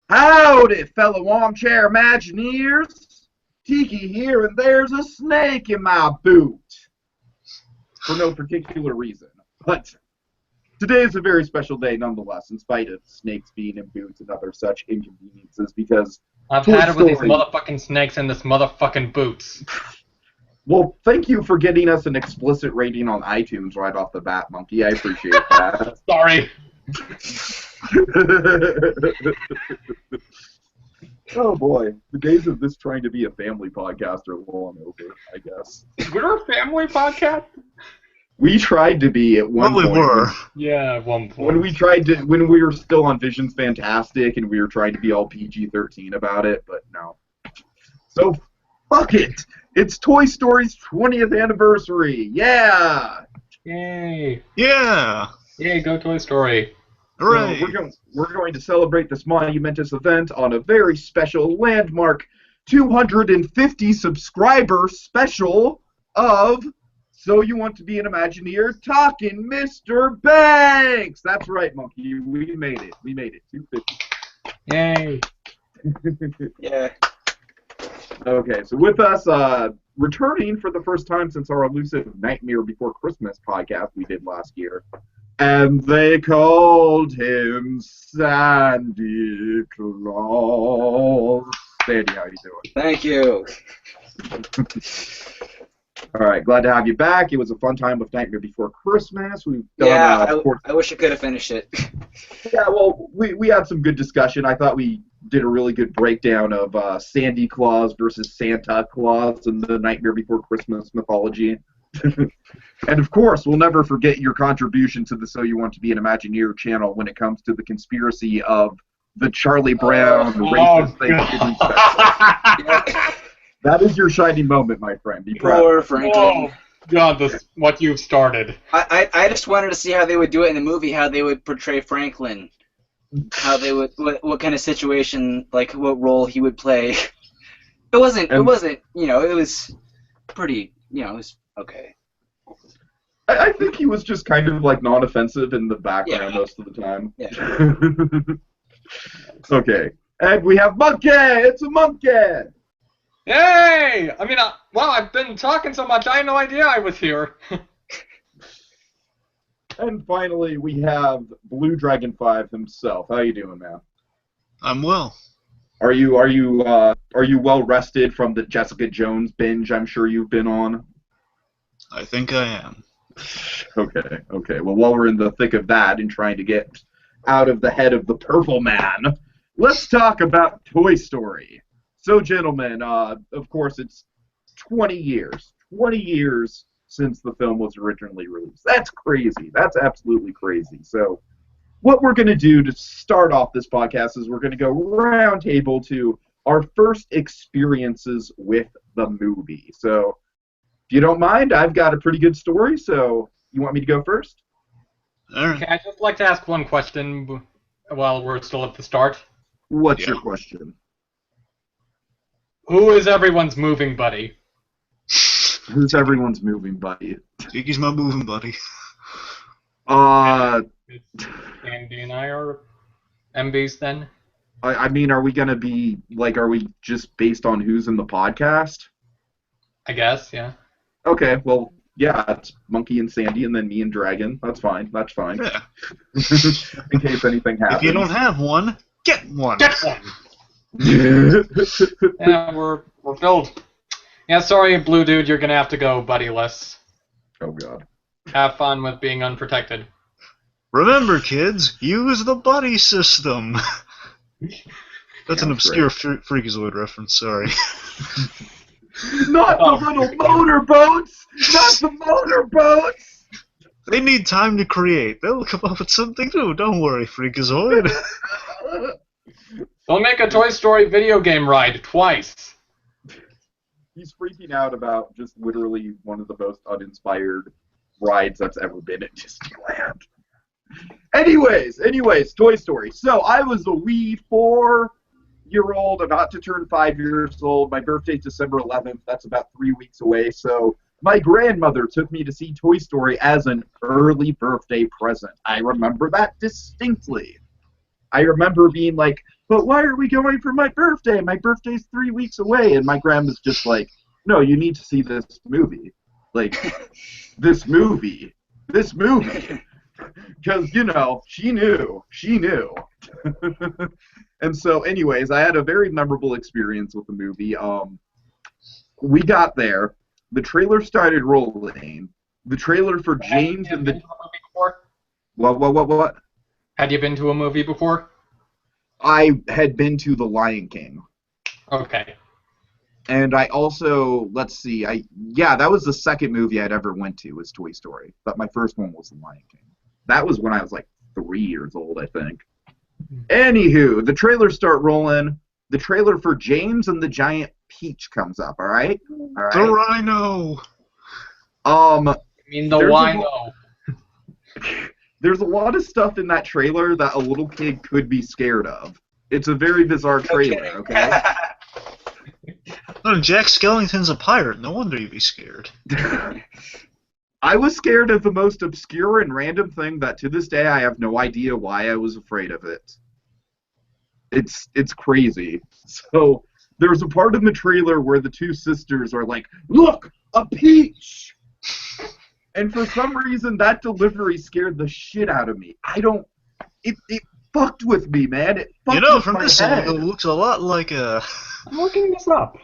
Howdy, fellow armchair Imagineers. Tiki here, and there's a snake in my boot. For no particular reason. But today is a very special day nonetheless, in spite of snakes being in boots and other such inconveniences, because I've had it with these motherfucking snakes in this motherfucking boots. Well, thank you for getting us an explicit rating on iTunes right off the bat, Monkey. I appreciate that. Sorry. Oh boy, the days of this trying to be a family podcast are long over, I guess. We're a family podcast? We tried to be at one point. We were. Yeah, at one point. When we were still on Vision's Fantastic and we were trying to be all PG-13 about it, but no. So, fuck it! It's Toy Story's 20th anniversary! Yeah! Yay! Yeah! Yay, go Toy Story! Hooray! So we're going to celebrate this monumentous event on a very special landmark 250 subscriber special of So You Want to Be an Imagineer Talking Mr. Banks! That's right, Monkey. We made it. We made it. 250. Yay! Yeah. Okay, so with us, returning for the first time since our elusive Nightmare Before Christmas podcast we did last year, and they called him Sandy Claus. Sandy, how you doing? Thank you. All right, glad to have you back. It was a fun time with Nightmare Before Christmas. We've done, I wish I could have finished it. Yeah, well, we had some good discussion. I thought we did a really good breakdown of Sandy Claus versus Santa Claus and the Nightmare Before Christmas mythology. And of course, we'll never forget your contribution to the So You Want to Be an Imagineer channel when it comes to the conspiracy of the Charlie Brown racist Thanksgiving special. That is your shining moment, my friend. Be proud. Poor Franklin. Oh, God, this what you've started. I just wanted to see how they would do it in the movie, how they would portray Franklin. How they would, what kind of situation, like what role he would play. It wasn't, it was pretty, it was okay. I think he was just kind of like non-offensive in the background most of the time. Yeah. Okay, and we have Monkey. It's a monkey. Yay! I mean, well, I've been talking so much, I had no idea I was here. And finally, we have BlueDragonFive himself. How you doing, man? I'm well. Are you well rested from the Jessica Jones binge I'm sure you've been on? I think I am. Okay. Well, while we're in the thick of that and trying to get out of the head of the Purple Man, let's talk about Toy Story. So, gentlemen, of course, it's 20 years. 20 years since the film was originally released. That's crazy. That's absolutely crazy. So, what we're going to do to start off this podcast is we're going to go round table to our first experiences with the movie. So, if you don't mind, I've got a pretty good story, so you want me to go first? All right. Okay, I'd just like to ask one question while we're still at the start. What's your question? Who is everyone's moving buddy? Who's everyone's moving buddy? Tiki's my moving buddy. Andy and I are MBs then? I mean, are we going to be, are we just based on who's in the podcast? I guess, yeah. Okay, well, yeah, it's Monkey and Sandy and then me and Dragon. That's fine. Yeah. In case anything happens. If you don't have one, get one. Get one! Yeah, we're filled. Yeah, sorry, Blue Dude, you're gonna have to go buddyless. Oh, God. Have fun with being unprotected. Remember, kids, use the buddy system. That's an obscure Freakazoid reference, sorry. Not the little motorboats! Not the motorboats! They need time to create. They'll come up with something new. Don't worry, Freakazoid. They'll make a Toy Story video game ride twice. He's freaking out about just literally one of the most uninspired rides that's ever been at Disneyland. Anyways, Toy Story. So I was a wee 4-year-old, about to turn 5 years old. My birthday's December 11th. That's about 3 weeks away. So my grandmother took me to see Toy Story as an early birthday present. I remember that distinctly. I remember being like, but why are we going for my birthday? My birthday's 3 weeks away. And my grandma's just like, no, you need to see this movie. Like, this movie. Because, you know, she knew. And so, anyways, I had a very memorable experience with the movie. We got there. The trailer started rolling. The trailer for James and the... What? Had you been to a movie before? I had been to The Lion King. Okay. And I also, let's see, that was the second movie I'd ever went to, was Toy Story. But my first one was The Lion King. That was when I was like 3 years old, I think. Anywho, the trailers start rolling. The trailer for James and the Giant Peach comes up, all right? The Rhino! I mean, the wino. There's a lot of stuff in that trailer that a little kid could be scared of. It's a very bizarre trailer, okay? Oh, Jack Skellington's a pirate. No wonder you'd be scared. I was scared of the most obscure and random thing that to this day I have no idea why I was afraid of it. It's crazy. So there's a part in the trailer where the two sisters are like, look, a peach! And for some reason that delivery scared the shit out of me. It fucked with me, man. It fucked with from my this head. angle, it looks a lot like a... I'm looking this up.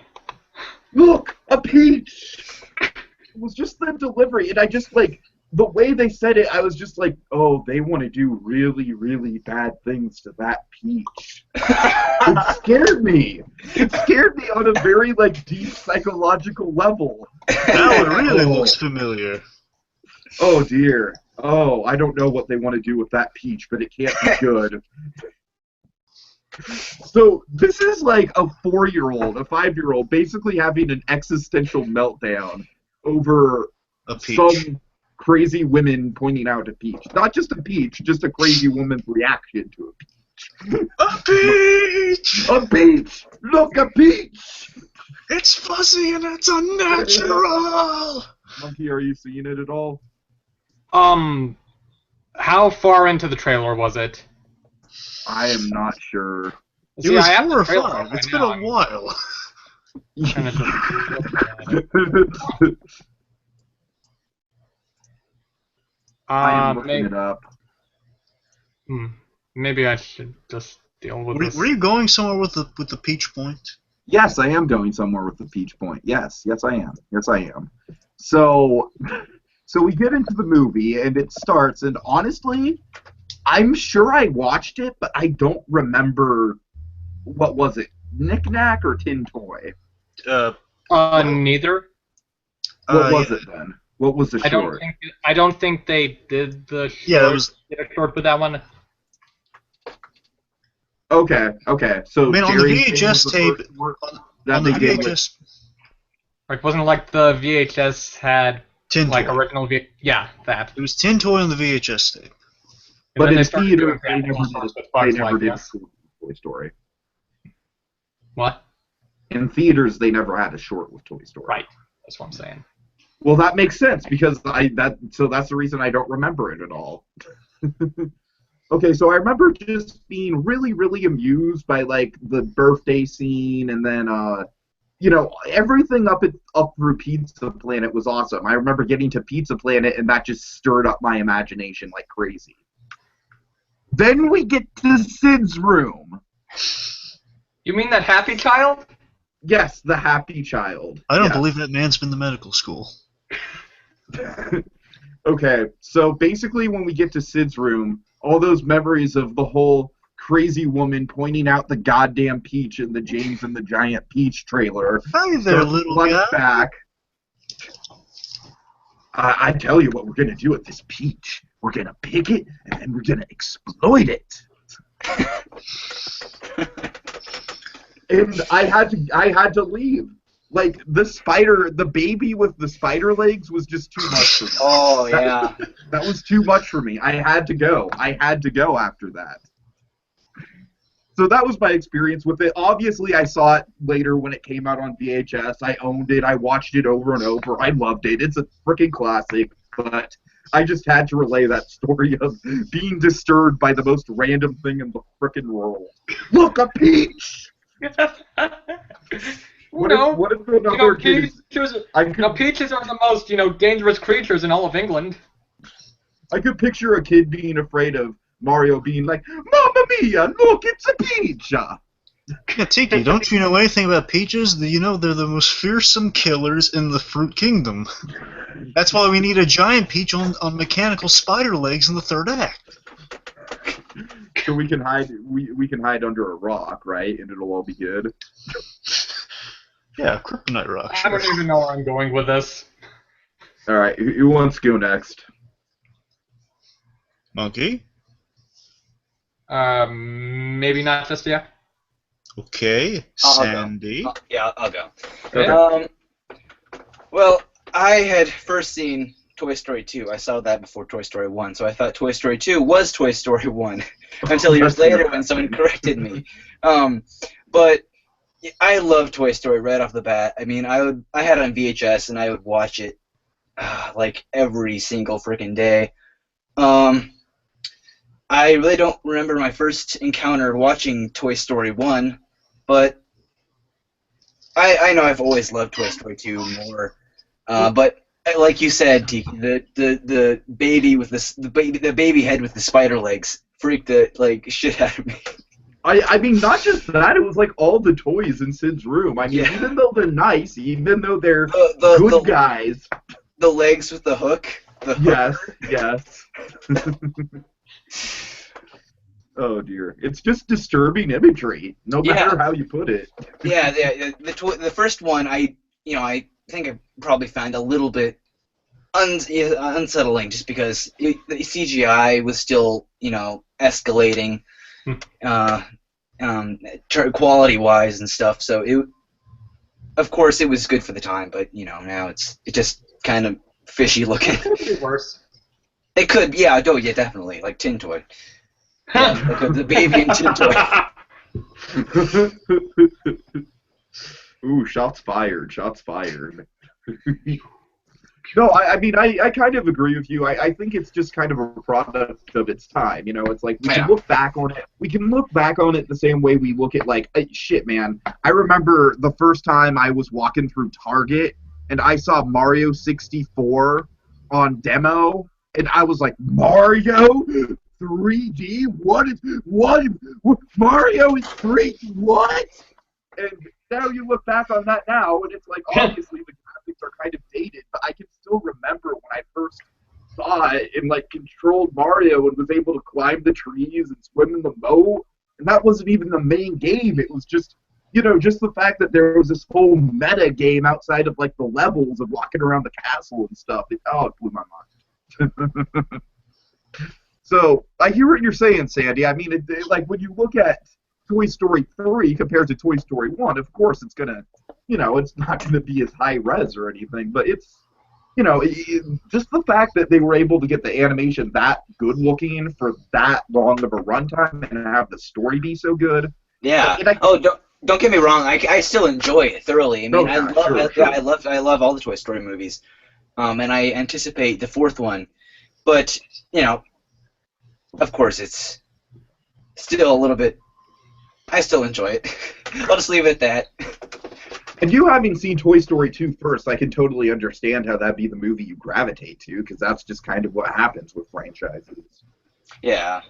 Look, a peach! It was just the delivery, and I just, like, the way they said it, I was just like, oh, they want to do really, really bad things to that peach. It scared me. It scared me on a very, like, deep psychological level. That one really looks familiar. Oh, dear. Oh, I don't know what they want to do with that peach, but it can't be good. So, this is like a 4-year-old, a 5-year-old, basically having an existential meltdown over some crazy women pointing out a peach. Not just a peach, just a crazy woman's reaction to a peach. A peach! A peach! Look, a peach! It's fuzzy and it's unnatural! Monkey, are you seeing it at all? How far into the trailer was it? I am not sure. It was 4 or 5. It's been a while. I am looking it up. Maybe I should just deal with this. Were you going somewhere with the peach point? Yes, I am going somewhere with the peach point. Yes, I am. So we get into the movie, and it starts, and honestly, I'm sure I watched it, but I don't remember, what was it, Knick-Knack or Tin Toy? Neither. What was it then? What was the short? I don't think they did the short. Yeah, it was... Did a short for that one. Okay. So I mean, on the VHS tape... On the VHS... Like, wasn't it like the VHS had... Tin like Toy. Original yeah, that. It was Tin Toy on the VHS tape. But in theater, they never did Toy Story. What? In theaters, they never had a short with Toy Story. Right. That's what I'm saying. Well, that makes sense because so that's the reason I don't remember it at all. Okay, so I remember just being really, really amused by like the birthday scene, and then everything up through Pizza Planet was awesome. I remember getting to Pizza Planet, and that just stirred up my imagination like crazy. Then we get to Sid's room. You mean that happy child? Yes, the happy child. I don't believe that man's been to medical school. Okay, so basically when we get to Sid's room, all those memories of the whole crazy woman pointing out the goddamn peach in the James and the Giant Peach trailer. Hi there, little guy. Back. I tell you what we're going to do with this peach. We're going to pick it, and then we're going to exploit it. And I had to leave. Like, the baby with the spider legs was just too much for me. Oh, yeah. That was too much for me. I had to go. After that. So that was my experience with it. Obviously, I saw it later when it came out on VHS. I owned it. I watched it over and over. I loved it. It's a freaking classic. But I just had to relay that story of being disturbed by the most random thing in the frickin' world. Look, a peach! What if another kid is... Peaches are the most, dangerous creatures in all of England. I could picture a kid being afraid of Mario being like, Mamma Mia, look, it's a peach! Yeah, Tiki, don't you know anything about peaches? You know they're the most fearsome killers in the fruit kingdom. That's why we need a giant peach on mechanical spider legs in the third act. So we can hide under a rock, right? And it'll all be good. Yeah, kryptonite rock. Sure. I don't even know where I'm going with this. All right, who wants to go next? Monkey? Maybe not just yet. Okay, Sandy. I'll go. Okay. Well, I had first seen Toy Story 2. I saw that before Toy Story 1, so I thought Toy Story 2 was Toy Story 1 until years later when someone corrected me. But I love Toy Story right off the bat. I mean, I had it on VHS and I would watch it like every single freaking day. I really don't remember my first encounter watching Toy Story 1, but I know I've always loved Toy Story 2 more. But like you said, Tiki, the baby with the baby head with the spider legs freaked the shit out of me. I mean, not just that, it was like all the toys in Sid's room. I mean, even though they're nice, even though they're good guys. The legs with the hook. Yes. Oh dear, it's just disturbing imagery, no matter how you put it. Yeah, the first one, I think I probably found a little bit unsettling, just because the CGI was still, escalating, quality-wise and stuff. So of course, it was good for the time, but now it just kind of fishy looking. It could be worse. It could, definitely, like Tin Toy. Like the baby in Tin Toy. Ooh, shots fired. No, I mean, I kind of agree with you. I think it's just kind of a product of its time. It's like we can look back on it. We can look back on it the same way we look at, like, shit, man. I remember the first time I was walking through Target and I saw Mario 64 on demo, and I was like, Mario 3D? What? Mario is 3D? What? And now you look back on that now, and it's like, obviously the graphics are kind of dated, but I can still remember when I first saw it and, like, controlled Mario and was able to climb the trees and swim in the moat, and that wasn't even the main game. It was just, just the fact that there was this whole meta game outside of, like, the levels of walking around the castle and stuff. It blew my mind. So, I hear what you're saying, Sandy. I mean, like, when you look at Toy Story 3 compared to Toy Story 1, of course it's going to, it's not going to be as high res or anything, but it's, just the fact that they were able to get the animation that good looking for that long of a runtime and have the story be so good. Yeah. Don't get me wrong. I still enjoy it thoroughly. I mean, I love all the Toy Story movies, and I anticipate the fourth one. But of course, it's still a little bit. I still enjoy it. I'll just leave it at that. And you having seen Toy Story 2 first, I can totally understand how that'd be the movie you gravitate to, because that's just kind of what happens with franchises. Yeah.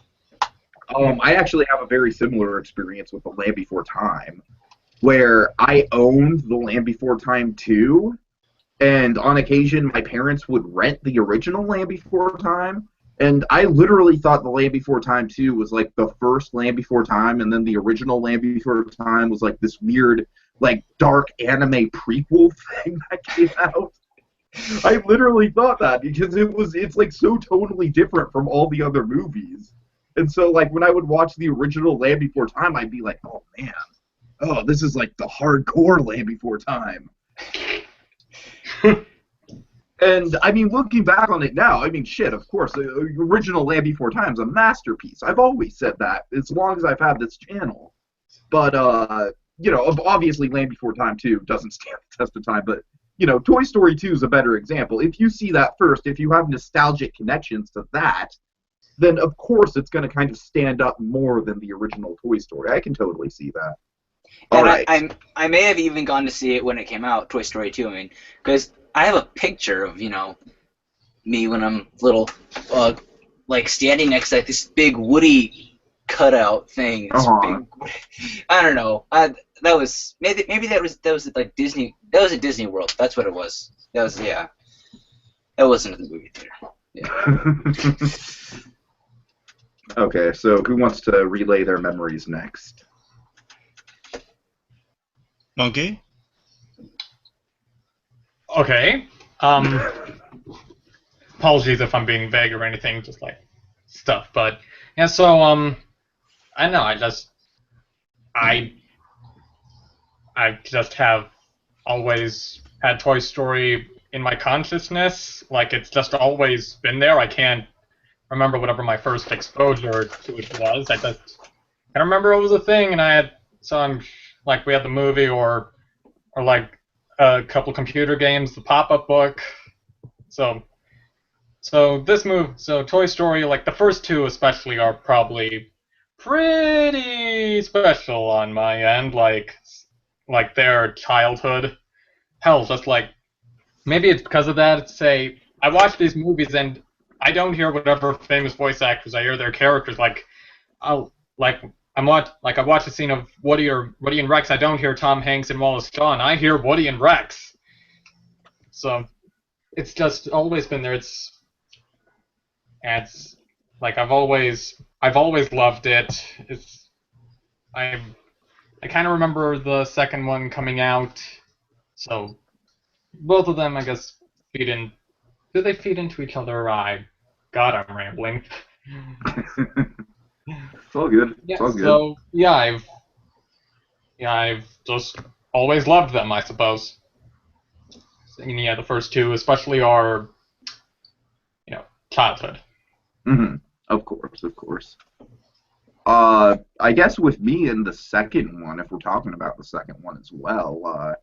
I actually have a very similar experience with The Land Before Time, where I owned The Land Before Time 2, and on occasion my parents would rent the original Land Before Time, and I literally thought The Land Before Time 2 was like the first Land Before Time, and then the original Land Before Time was like this weird, like, dark anime prequel thing that came out. I literally thought that because it's like so totally different from all the other movies. And so, like, when I would watch the original Land Before Time, I'd be like, oh man, this is like the hardcore Land Before Time. And, I mean, looking back on it now, I mean, shit, of course, the original Land Before Time is a masterpiece. I've always said that, as long as I've had this channel. But, obviously Land Before Time 2 doesn't stand the test of time, but Toy Story 2 is a better example. If you see that first, if you have nostalgic connections to that, then of course it's going to kind of stand up more than the original Toy Story. I can totally see that. And I may have even gone to see it when it came out, Toy Story 2, I mean, because I have a picture of, me when I'm little, like standing next to this big Woody cutout thing. Big, I don't know. That was maybe that was like Disney. That was at Disney World. That's what it was. That wasn't in the movie theater. Yeah. Okay, so who wants to relay their memories next? Monkey? Okay. Apologies if I'm being vague or anything, just like stuff. But yeah, so I don't know. I just have always had Toy Story in my consciousness. Like it's just always been there. I can't remember whatever my first exposure to it was. I just can't remember it was a thing, and I had some like we had the movie or like a couple computer games, the pop-up book. So Toy Story, like the first two especially, are probably pretty special on my end, like their childhood. Hell, just like maybe it's because of that. Say I watch these movies and I don't hear whatever famous voice actors. I hear their characters. I watch a scene of Woody and Rex. I don't hear Tom Hanks and Wallace Shawn. I hear Woody and Rex. So it's just always been there. It's like I've always loved it. I kind of remember the second one coming out. So both of them, I guess, feed in. Do they feed into each other? God, I'm rambling. It's all good. Yeah, it's all good. So I've just always loved them, I suppose. And yeah, the first two especially are, childhood. Mm-hmm. Of course. I guess with me in the second one, if we're talking about the second one as well,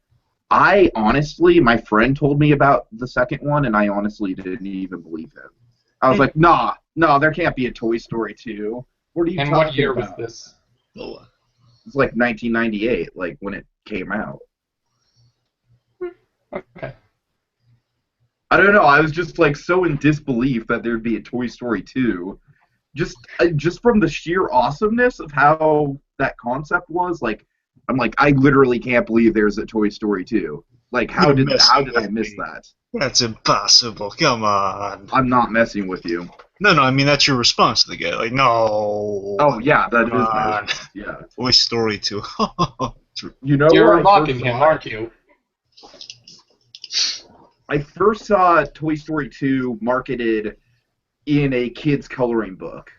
I honestly, my friend told me about the second one, and I honestly didn't even believe him. I was like, nah, there can't be a Toy Story 2. What are you talking about? And what year was this? It's like 1998, like when it came out. Okay. I don't know. I was just like so in disbelief that there'd be a Toy Story 2. Just from the sheer awesomeness of how that concept was, like I'm like I literally can't believe there's a Toy Story 2. Like how did I miss that? That's impossible. Come on. I'm not messing with you. No, I mean that's your response to the guy. Like no. Oh yeah, that is my response. Yeah. Toy Story 2. You're mocking him, aren't you? I first saw Toy Story 2 marketed in a kid's coloring book.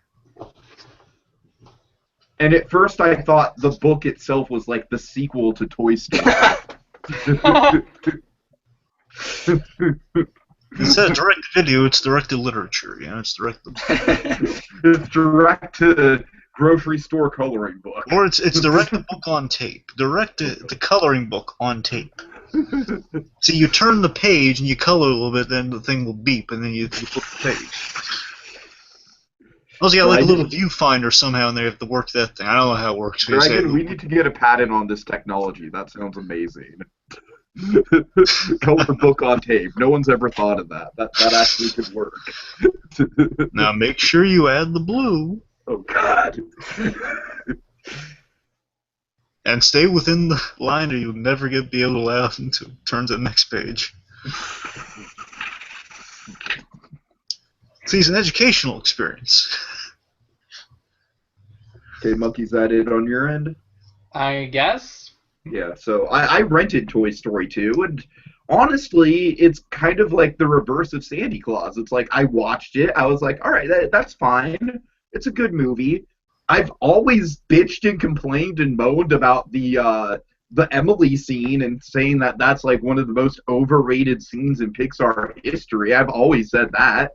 And at first I thought the book itself was like the sequel to Toy Story. Instead of direct video, it's direct to literature. It's direct. It's direct to grocery store coloring book. Or it's direct to book on tape. Direct to the coloring book on tape. So you turn the page and you color a little bit, then the thing will beep, and then you flip the page. Also, you got like a little viewfinder somehow, and they have to work that thing. I don't know how it works. Dragon, we need to get a patent on this technology. That sounds amazing. Color book on tape. No one's ever thought of that. That actually could work. Now make sure you add the blue. Oh God. And stay within the line, or you'll never be able to laugh until it turns to the next page. See, it's an educational experience. Okay, Monkey, is that it on your end? I guess. Yeah, so I rented Toy Story 2, and honestly, it's kind of like the reverse of SandyClaws. It's like, I watched it, I was like, alright, that's fine. It's a good movie. I've always bitched and complained and moaned about the Emily scene and saying that that's like one of the most overrated scenes in Pixar history. I've always said that.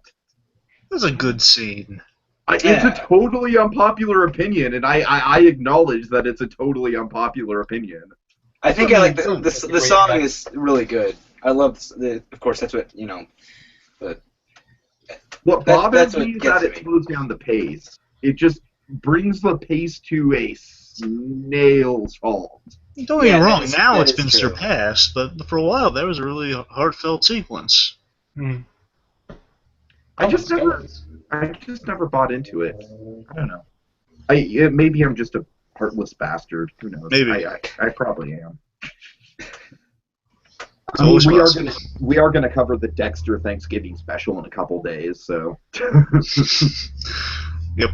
That's a good scene. It's a totally unpopular opinion, and I acknowledge that it's a totally unpopular opinion. I think I like the song is really good. I love of course that's what but What that's bothers what me is gets that it me. slows down the pace. It just brings the pace to a snail's halt. Don't get me wrong, that now it's is been true. surpassed, but for a while that was a really heartfelt sequence. Hmm. I just never bought into it. I don't know. Maybe I'm just a heartless bastard. Who knows? Maybe. I probably am. It's always possible. we are gonna cover the Dexter Thanksgiving special in a couple days, so. Yep.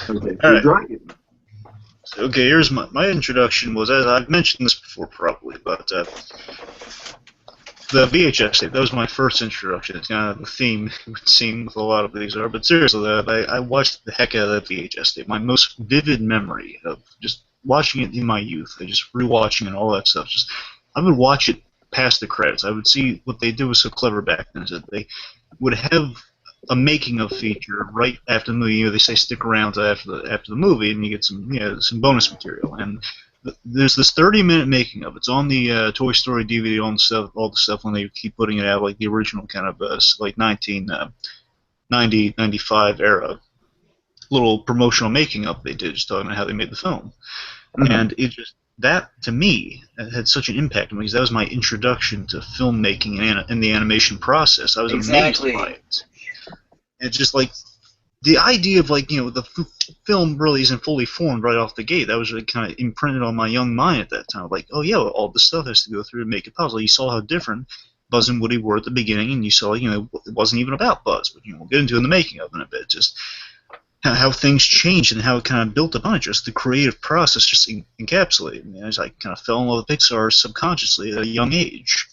Okay, All Blue right. Dragon. Okay, here's my introduction was, as I've mentioned this before probably, but the VHS tape, that was my first introduction. It's kind of the theme it would seem with a lot of these are, but seriously, I watched the heck out of that VHS tape. My most vivid memory of just watching it in my youth, just rewatching it and all that stuff. I would watch it past the credits. I would see what they did was so clever back then is that they would have a making of feature right after the movie. They say stick around after the movie, and you get some bonus material. And there's this 30-minute making of. It's on the Toy Story DVD, all the stuff when they keep putting it out, like the original kind of like 1990, 95 era little promotional making of they did, just talking about how they made the film. Mm-hmm. And it just that to me had such an impact on me because that was my introduction to filmmaking and the animation process. I was amazed by it. It's just like the idea of the film really isn't fully formed right off the gate. That was really kind of imprinted on my young mind at that time. Like, oh yeah, all this stuff has to go through to make it possible. You saw how different Buzz and Woody were at the beginning, and you saw it wasn't even about Buzz, but we'll get into in the making of it in a bit. Just how things changed and how it kind of built upon it. Just the creative process just encapsulated. As I kind of fell in love with Pixar subconsciously at a young age.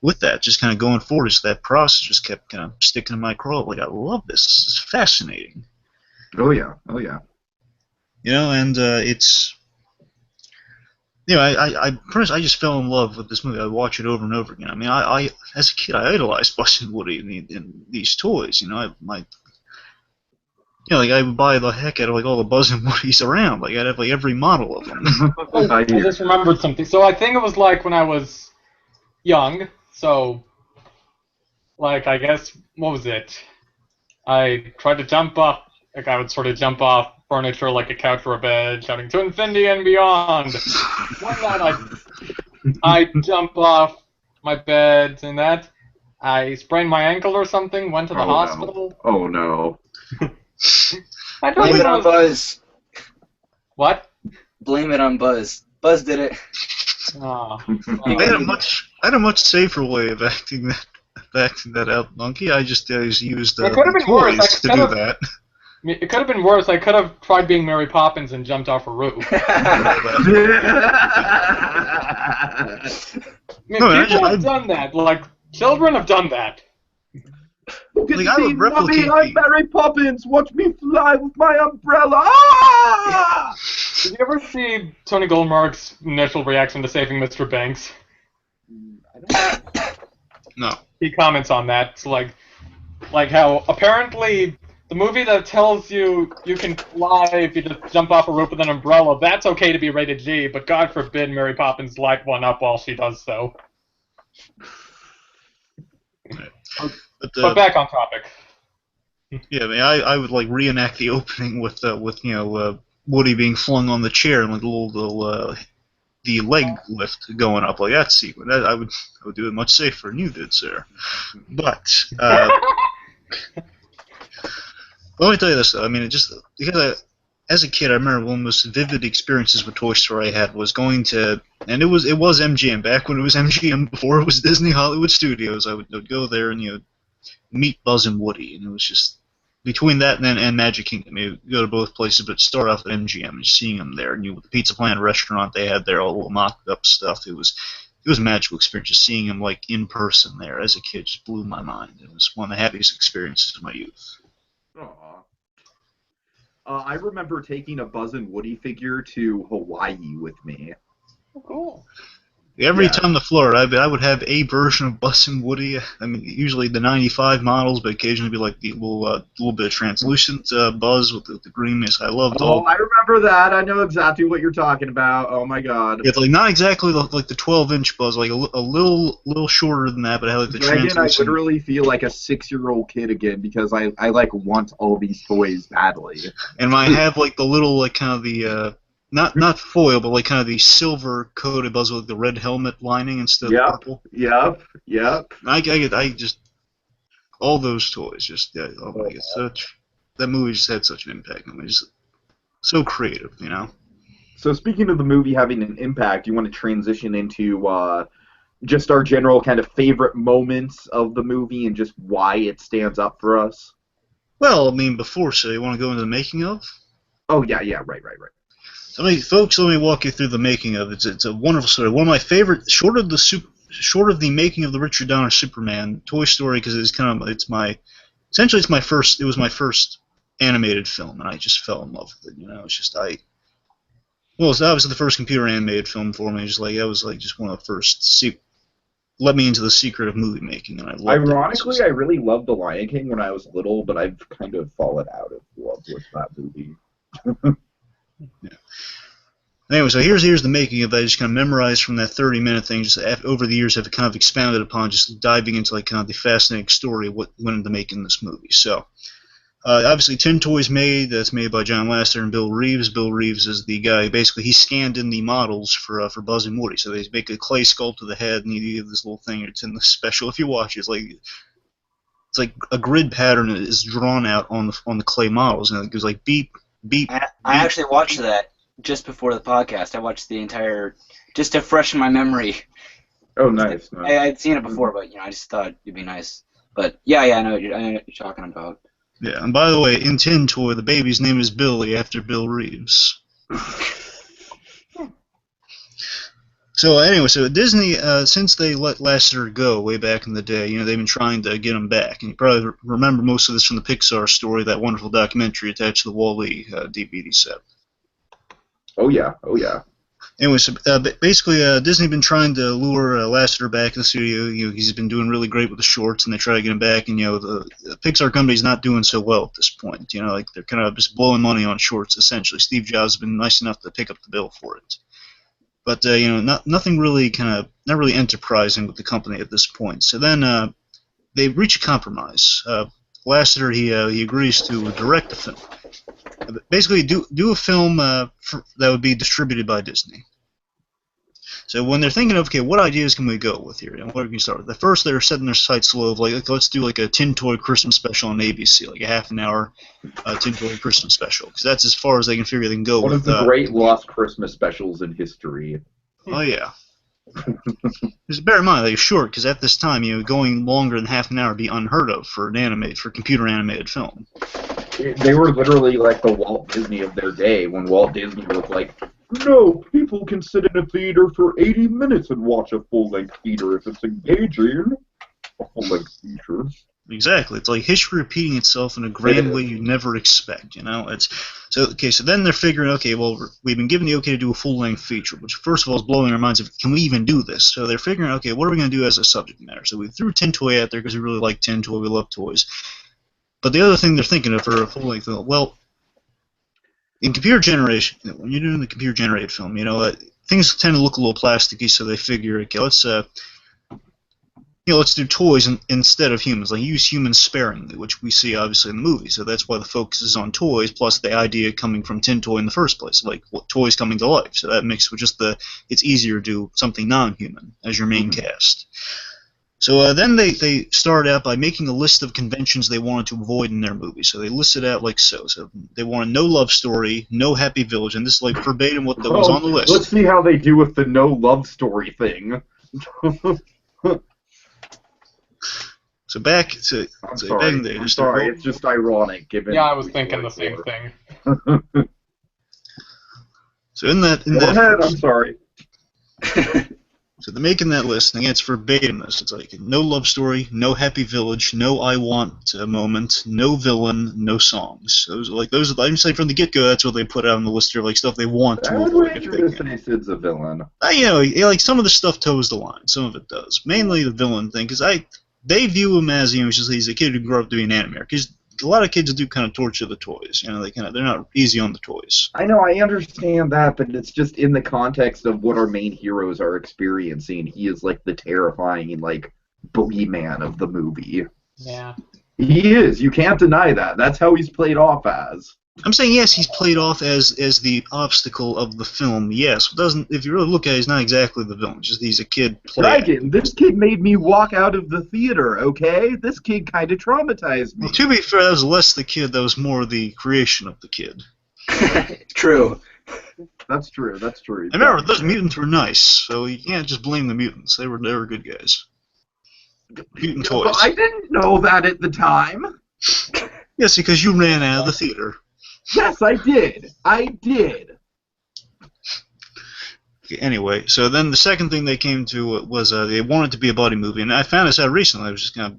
With that, just kind of going forward, just that process just kept kind of sticking in my craw. Like, I love this. This is fascinating. Oh yeah. And it's, I just fell in love with this movie. I watch it over and over again. I mean, I as a kid, I idolized Buzz and Woody in these toys. I would buy the heck out of all the Buzz and Woodies around. I'd have every model of them. I just remembered something. So I think it was when I was young. So, I guess, what was it? I tried to jump off, I would sort of jump off furniture like a couch or a bed, shouting, "To infinity and beyond!" One night I jump off my bed and that. I sprained my ankle or something, went to the hospital. No. Oh no. I don't Blame it know. on Buzz. What? Blame it on Buzz. Buzz did it. Oh, I had a much safer way of acting that out, Monkey. I just used it could have been worse. toys to do that. It could have been worse. I could have tried being Mary Poppins and jumped off a roof. People have done that. Children have done that. You can I see would replicate I'm Mary Poppins. Watch me fly with my umbrella. Ah! Did you ever see Tony Goldmark's initial reaction to saving Mr. Banks? No. He comments on that. It's like how apparently the movie that tells you can fly if you just jump off a roof with an umbrella, that's okay to be rated G, but God forbid Mary Poppins light one up while she does so. But back on topic. Yeah, I would reenact the opening with Woody being flung on the chair and the leg lift going up that sequence. I would do it much safer than you did, sir. But let me tell you this though. I mean, because as a kid, I remember one of the most vivid experiences with Toy Story I had was going to, and it was MGM back when it was MGM before it was Disney Hollywood Studios. I would go there and meet Buzz and Woody, and it was just between that and Magic Kingdom. You go to both places, but start off at MGM and just seeing them there. And the Pizza Planet restaurant they had there, all the little mocked up stuff. It was a magical experience. Just seeing them in person there as a kid just blew my mind. It was one of the happiest experiences of my youth. Aww. I remember taking a Buzz and Woody figure to Hawaii with me. Oh, cool. Every time the floor, I would have a version of Buzz and Woody. I mean, usually the '95 models, but occasionally be like the little bit of translucent Buzz with the green mist. I loved all. Oh, I remember that. I know exactly what you're talking about. Oh my god. It's like not exactly like the 12-inch Buzz, like a little shorter than that, but I had like the translucent. I literally feel like a 6-year-old kid again because I like want all these toys badly. And I have like the little like kind of the. Not foil, but like kind of the silver-coated Buzz with the red helmet lining instead of purple. Yep. I just all those toys just oh my god, that movie just had such an impact on me. Just so creative, you know. So speaking of the movie having an impact, you want to transition into just our general kind of favorite moments of the movie and just why it stands up for us. Well, I mean, before you want to go into the making of? Oh yeah, right. So, folks, let me walk you through the making of it. It's a wonderful story. One of my favorite, short of the making of the Richard Donner Superman Toy Story, because it was my first animated film, and I just fell in love with it. You know, it's obviously the first computer animated film for me. It was just one of the first. Let me into the secret of movie making, and I loved it. Ironically, I really loved The Lion King when I was little, but I've kind of fallen out of love with that movie. Yeah. Anyway, so here's the making of it. I just kind of memorized from that 30-minute thing. Just over the years, I've kind of expounded upon just diving into like kind of the fascinating story of what went into making this movie. So, obviously, Tin Toys made. That's made by John Lasseter and Bill Reeves. Bill Reeves is the guy. Basically, he scanned in the models for Buzz and Woody. So they make a clay sculpt of the head, and you have this little thing. It's in the special. If you watch it, it's like a grid pattern is drawn out on the clay models, and it goes like beep. I actually watched that just before the podcast. I watched the entire, just to freshen my memory. Oh, nice. I'd seen it before, but I just thought it'd be nice. But yeah, I know what you're talking about. Yeah, and by the way, in Tin Toy, the baby's name is Billy after Bill Reeves. So anyway, Disney, since they let Lasseter go way back in the day, they've been trying to get him back. And you probably remember most of this from the Pixar story, that wonderful documentary attached to the Wall-E DVD set. Oh yeah. Anyway, so basically, Disney been trying to lure Lasseter back in the studio. He's been doing really great with the shorts, and they try to get him back. And the Pixar company's not doing so well at this point. They're kind of just blowing money on shorts essentially. Steve Jobs has been nice enough to pick up the bill for it. But nothing really not really enterprising with the company at this point. So then they reach a compromise. Lasseter he agrees to direct a film, basically do a film that would be distributed by Disney. So when they're thinking of, okay, what ideas can we go with here? And what are we going to start with? At first, they're setting their sights low of, like, let's do like a Tin Toy Christmas special on ABC, like a half-an-hour Tin Toy Christmas special, because that's as far as they can figure they can go. One of the great lost Christmas specials in history. Oh, yeah. Just bear in mind, they're short, because at this time, going longer than half an hour would be unheard of for computer animated film. They were literally like the Walt Disney of their day, when Walt Disney was like, no, people can sit in a theater for 80 minutes and watch a full-length feature if it's engaging. A full-length feature. Exactly. It's like history repeating itself in a grand way you never expect, So then they're figuring, okay, well, we've been given the okay to do a full-length feature, which first of all is blowing our minds of, can we even do this? So they're figuring, okay, what are we going to do as a subject matter? So we threw Tin Toy out there because we really like Tin Toy, we love toys. But the other thing they're thinking of for a full-length film, well, in computer generation, when you're doing the computer-generated film, things tend to look a little plasticky, so they figure, okay, let's do toys instead of humans. Like, use humans sparingly, which we see obviously in the movie. So that's why the focus is on toys, plus the idea coming from Tin Toy in the first place, like toys coming to life. So that makes it's easier to do something non-human as your main cast. So then they started out by making a list of conventions they wanted to avoid in their movie. So they listed out like so. So they wanted no love story, no happy village, and this is like verbatim what was on the list. Let's see how they do with the no love story thing. So back to... I'm sorry, it's just ironic given... Yeah, I was thinking the same thing. So in that... Go ahead, I'm sorry. So they're making that list, and it's verbatim this. It's like, no love story, no happy village, no I want moment, no villain, no songs. Those are, I'm saying from the get-go, that's what they put out on the list of like stuff they want to I would avoid if wager they to can. say Sid's a villain. Like some of the stuff toes the line, some of it does. Mainly the villain thing, because they view him as, he's a kid who grew up to be an animator. Because a lot of kids do kind of torture the toys. They're not easy on the toys. I know, I understand that, but it's just in the context of what our main heroes are experiencing. He is like the terrifying, like, boogeyman of the movie. Yeah. He is. You can't deny that. That's how he's played off as. I'm saying yes, he's played off as the obstacle of the film. Yes, if you really look at it, he's not exactly the villain. Just he's a kid playing. Dragon, this kid made me walk out of the theater, okay? This kid kind of traumatized me. Well, to be fair, that was less the kid. That was more the creation of the kid. True. That's true. That's true. I remember those mutants were nice, so you can't just blame the mutants. They were good guys. Mutant toys. But I didn't know that at the time. Yes, because you ran out of the theater. Yes, I did. I did. Okay, anyway, so then the second thing they came to was they wanted to be a buddy movie, and I found this out recently. I was just I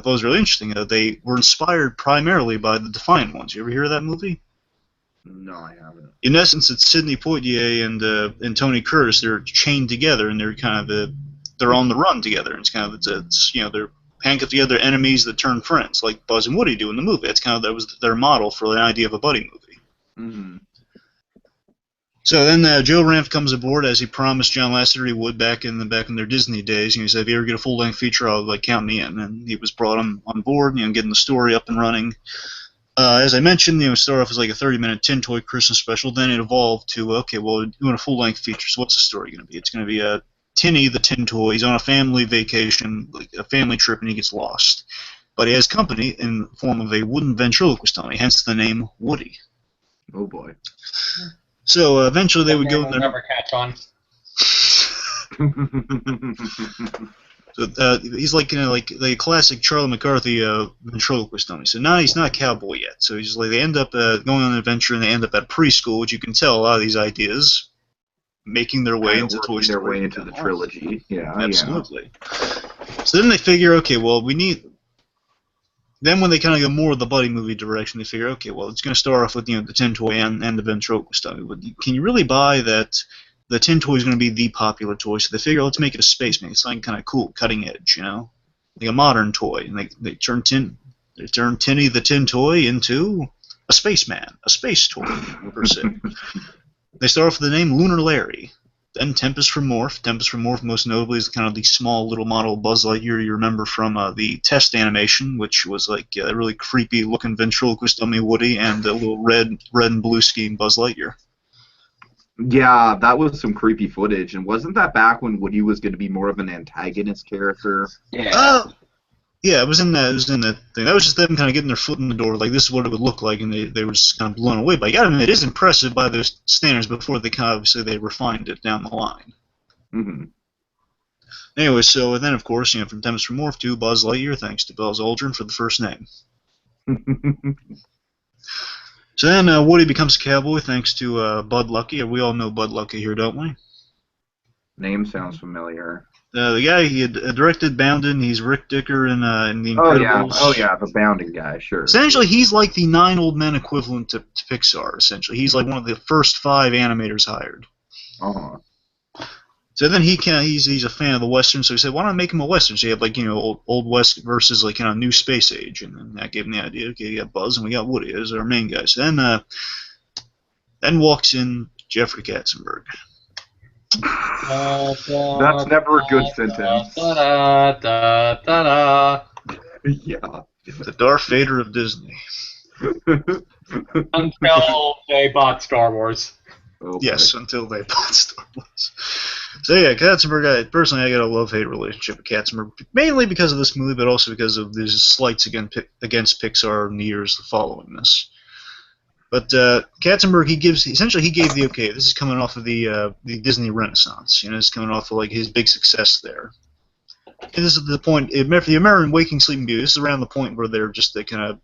thought it was really interesting. They were inspired primarily by the Defiant Ones. You ever hear of that movie? No, I haven't. In essence, it's Sidney Poitier and Tony Curtis. They're chained together, and they're kind of they're on the run together. And it's kind of they're handcuffed together, enemies that turn friends, like Buzz and Woody do in the movie. That was their model for the idea of a buddy movie. Mm-hmm. So then Joe Ranft comes aboard, as he promised John Lasseter he would back in their Disney days. He said, "If you ever get a full-length feature, I'll count me in." And he was brought on board, getting the story up and running. As I mentioned, it started off as like a 30-minute tin toy Christmas special. Then it evolved to, okay, well, we're doing a full-length feature. So what's the story going to be? It's going to be Tinny the Tin Toy. He's on a family vacation, like a family trip, and he gets lost. But he has company in the form of a wooden ventriloquist dummy, hence the name Woody. Oh boy. So eventually they would go in there. Never catch on. So he's like the classic Charlie McCarthy ventriloquist dummy. So now he's not a cowboy yet. So he's like they end up going on an adventure, and they end up at preschool, which you can tell a lot of these ideas making their way into Toy Story. Their way into the trilogy. Yeah, absolutely. Yeah. So then they figure, okay, well, we need. Then when they kind of go more of the buddy movie direction, they figure, okay, well, it's going to start off with the tin toy and the ventriloquist dummy. But can you really buy that the tin toy is going to be the popular toy? So they figure, let's make it a Spaceman. It's something kind of cool, cutting edge, like a modern toy. And they turn Tinny the Tin Toy into a spaceman, a space toy per se. They start off with the name Lunar Larry. Then Tempest from Morph. Tempest from Morph, most notably, is kind of the small little model Buzz Lightyear you remember from the test animation, which was like a really creepy looking ventriloquist dummy Woody and a little red and blue scheme Buzz Lightyear. Yeah, that was some creepy footage. And wasn't that back when Woody was going to be more of an antagonist character? Yeah. Yeah, it was in that thing. That was just them kind of getting their foot in the door, like this is what it would look like, and they were just kind of blown away by it. I mean, it is impressive by those standards before they kind of obviously they refined it down the line. Mm-hmm. Anyway, so then of course, from Tempest from Morph to Buzz Lightyear, thanks to Buzz Aldrin for the first name. So then Woody becomes a cowboy thanks to Bud Luckey. We all know Bud Luckey here, don't we? Name sounds familiar. The guy he had directed Boundin', he's Rick Dicker in The Incredibles. Oh yeah, the Bounding guy, sure. Essentially, he's like the 9 Old Men equivalent to Pixar, essentially. He's like one of the first 5 animators hired. Uh-huh. So then he's a fan of the Western, so he said, why not make him a Western? So you have Old West versus New Space Age, and then that gave him the idea, okay, you got Buzz and we got Woody as our main guys. So then walks in Jeffrey Katzenberg. That's never a good sentence. Yeah. The Darth Vader of Disney. Until they bought Star Wars. Oh, yes, until they bought Star Wars. So yeah, Katzenberg, personally I got a love-hate relationship with Katzenberg, mainly because of this movie, but also because of these slights against Pixar in the years following this. But Katzenberg, he gave the okay. This is coming off of the Disney Renaissance. It's coming off of his big success there. And this is the point. The American Waking Sleeping Beauty. This is around the point where they kind of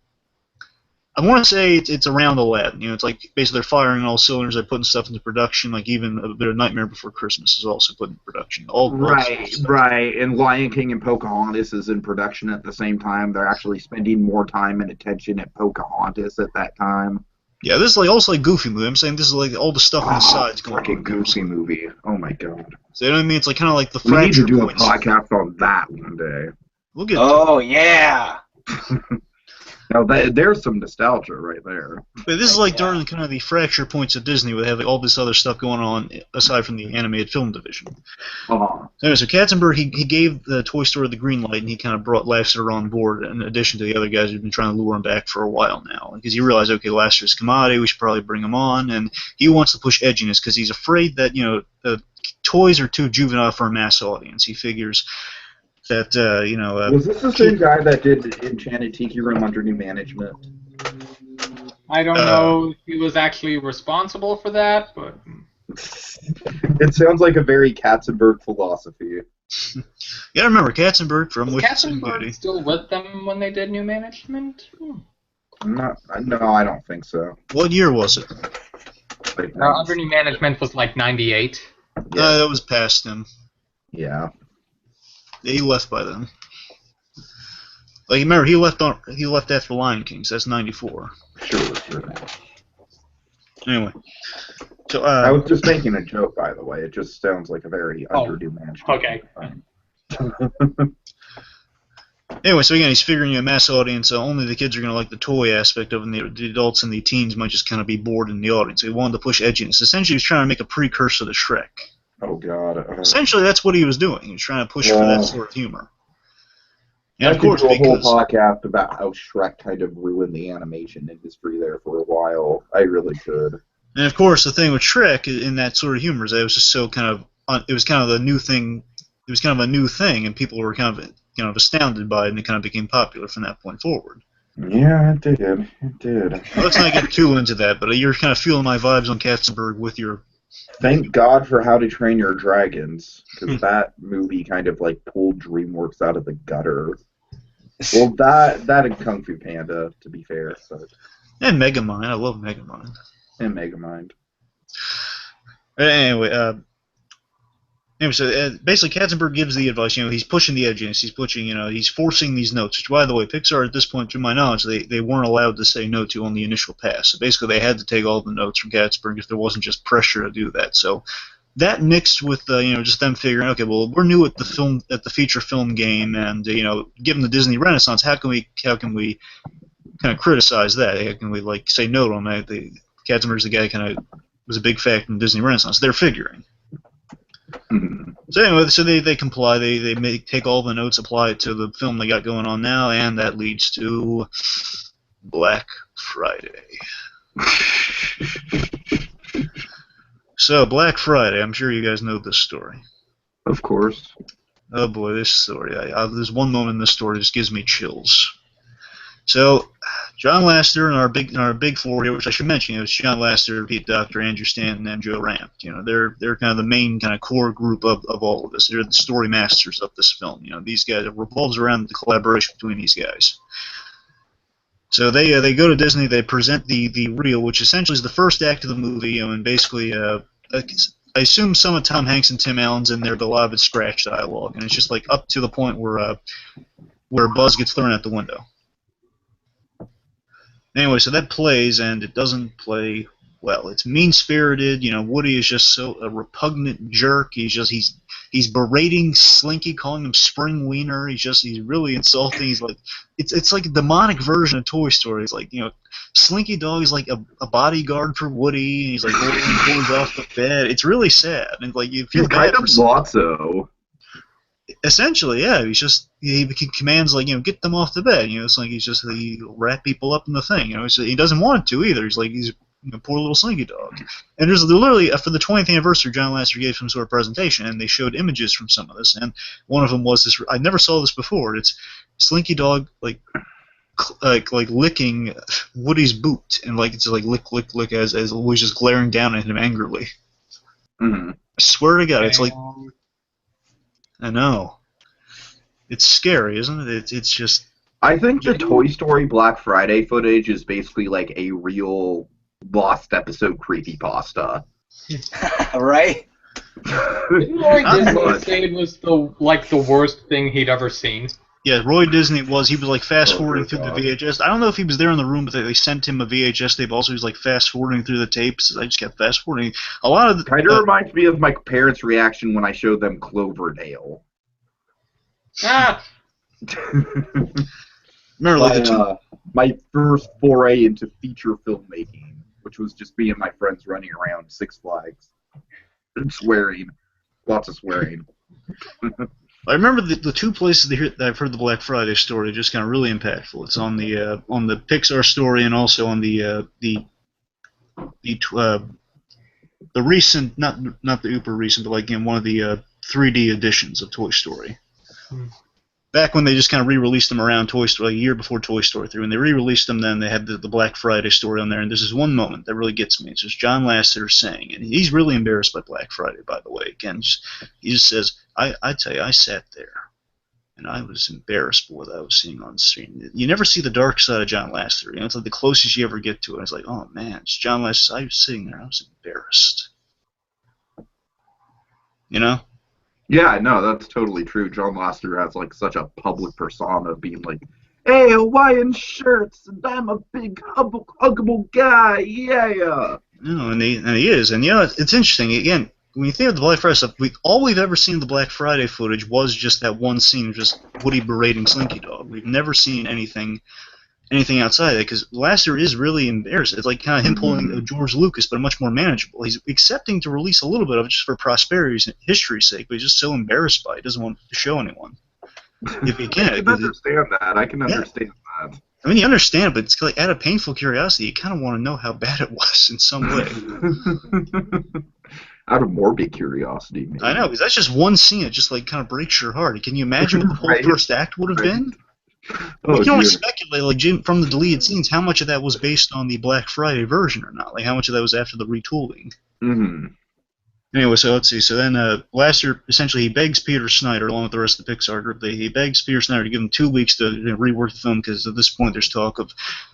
I want to say it's around 11. You know, it's like basically they're firing all cylinders. They're putting stuff into production. Like even a bit of Nightmare Before Christmas is also put in production. All Right, stuff. right. And Lion King and Pocahontas is in production at the same time. They're actually spending more time and attention at Pocahontas at that time. Yeah, this is like also like Goofy movie. I'm saying this is like all the stuff on the sides going on. Freaking Goofy movie. Oh my god. So you know what I mean? It's like kind of like the We need to fracture do a points. podcast on that one day. We'll get. Oh yeah. Now there's some nostalgia right there. But this is like during kind of the fracture points of Disney, where they have like, all this other stuff going on aside from the animated film division. Uh-huh. Anyway, so Katzenberg he gave the Toy Story the green light, and he kind of brought Lasseter on board, in addition to the other guys who've been trying to lure him back for a while now, because he realized, okay, Lasseter's commodity, we should probably bring him on, and he wants to push edginess because he's afraid that the toys are too juvenile for a mass audience. He figures that was this the same guy that did Enchanted Tiki Room under new management? I don't know if he was actually responsible for that, but It sounds like a very Katzenberg philosophy. Yeah, I remember Katzenberg from was Wicked Beauty. Katzenberg still with them when they did new management? No, I don't think so. What year was it? Like, Under new management was like 98. That was past him. yeah. He left by then. Like remember, he left after Lion King, so that's 94. Sure. Anyway, so I was just making a joke, by the way. It just sounds like a very underdue management. Okay. Anyway, so again, he's figuring a mass audience. Only the kids are going to like the toy aspect of it, and the adults and the teens might just kind of be bored in the audience. So he wanted to push edginess. Essentially, he was trying to make a precursor to Shrek. Oh, God. Essentially, that's what he was doing. He was trying to push for that sort of humor. And I of course, could do a whole because podcast about how Shrek kind of ruined the animation industry there for a while. I really could. and of course, the thing with Shrek in that sort of humor is that it was just so kind of it was kind of the new thing. It was kind of a new thing, and people were kind of astounded by it, and it kind of became popular from that point forward. Yeah, it did. It did. Let's not get too into that, but you're kind of feeling my vibes on Katzenberg with your. Thank God for How to Train Your Dragons, because that movie kind of like pulled DreamWorks out of the gutter. Well, that and Kung Fu Panda, to be fair, but And Megamind. I love Megamind. and Megamind. Anyway, so basically Katzenberg gives the advice, he's pushing the edginess, he's pushing, he's forcing these notes, which, by the way, Pixar at this point, to my knowledge, they weren't allowed to say no to on the initial pass. So basically they had to take all the notes from Katzenberg if there wasn't just pressure to do that. So that mixed with, just them figuring, okay, well, we're new at the feature film game, and, given the Disney Renaissance, how can we kind of criticize that? How can we, say no on that? Katzenberg's the guy kind of was a big factor in the Disney Renaissance. They're figuring. So anyway, so they comply. They take all the notes, apply it to the film they got going on now, and that leads to Black Friday. So Black Friday, I'm sure you guys know this story. Of course. Oh boy, this story. There's one moment in this story that just gives me chills. So, John Lasseter and our big four here, which I should mention, it's John Lasseter, Pete Docter, Andrew Stanton, and Joe Ranft. They're kind of the main kind of core group of all of this. They're the story masters of this film. These guys, it revolves around the collaboration between these guys. So they go to Disney, they present the reel, which essentially is the first act of the movie, and basically, I assume some of Tom Hanks and Tim Allen's in there, but a lot of it's scratch dialogue, and it's just like up to the point where Buzz gets thrown out the window. Anyway, so that plays, and it doesn't play well. It's mean-spirited. Woody is just a repugnant jerk. He's berating Slinky, calling him Spring Wiener. He's really insulting. He's like, it's like a demonic version of Toy Story. It's like, Slinky Dog is like a bodyguard for Woody. And he's like holding boys off the bed. It's really sad, and like you feel bad kind of Lotso. Essentially, yeah. He commands get them off the bed. It's like he wrap people up in the thing. So he doesn't want to either. He's poor little Slinky Dog. And there's literally for the 20th anniversary, John Lasseter gave some sort of presentation, and they showed images from some of this. And one of them was this. I never saw this before. It's Slinky Dog like licking Woody's boot, and it's like lick as Woody's just glaring down at him angrily. Mm-hmm. I swear to God, it's like. I know. It's scary, isn't it? It's just I think the Toy Story Black Friday footage is basically like a real lost episode creepypasta. Right? Didn't Roy Not Disney much. say it was the worst thing he'd ever seen? Yeah, Roy Disney he was like fast forwarding Oh, through the God. VHS. I don't know if he was there in the room, but they sent him a VHS tape. Also, he was like fast forwarding through the tapes. I just kept fast forwarding. A lot of Kind of reminds me of my parents' reaction when I showed them Cloverdale. Ah, remember like the two. My first foray into feature filmmaking, which was just me and my friends running around Six Flags and swearing. Lots of swearing. I remember the two places that I've heard the Black Friday story just kind of really impactful. It's on the Pixar story and also on the recent, not the uber recent, but like in one of the 3D editions of Toy Story. Back when they just kind of re-released them around Toy Story, like a year before Toy Story 3. When they re-released them, then they had the Black Friday story on there, and there's this one moment that really gets me. It's just John Lasseter saying, and he's really embarrassed by Black Friday, by the way. Again, he just says, I tell you, I sat there, and I was embarrassed by what I was seeing on screen. You never see the dark side of John Lasseter. You know, it's like the closest you ever get to it. It's like, oh man, it's John Lasseter. I was sitting there, I was embarrassed. You know? Yeah, no, that's totally true. John Lasseter has like such a public persona, being like, "Hey, Hawaiian shirts, and I'm a big huggable guy, yeah." No, and he is, and you know, it's interesting. Again, when you think of the Black Friday stuff, all we've ever seen of the Black Friday footage was just that one scene of just Woody berating Slinky Dog. We've never seen anything outside of that, because Lasseter is really embarrassed. It's like kind of him pulling a George Lucas, but much more manageable. He's accepting to release a little bit of it just for prosperity's and history's sake, but he's just so embarrassed by it, he doesn't want to show anyone. If he can, I can understand that. I can understand that. I mean, you understand, but it's like out of painful curiosity, you kind of want to know how bad it was in some way. Out of morbid curiosity, maybe. I know, because that's just one scene that just like kind of breaks your heart. Can you imagine what the whole Right. first act would have been? Oh, We can only dear. speculate, like Jim, from the deleted scenes, how much of that was based on the Black Friday version or not. Like how much of that was after the retooling. Mm-hmm. Anyway, so let's see. So then Lasseter, essentially, he begs Peter Snyder, along with the rest of the Pixar group, he begs Peter Snyder to give him 2 weeks to rework the film, because at this point there's talk of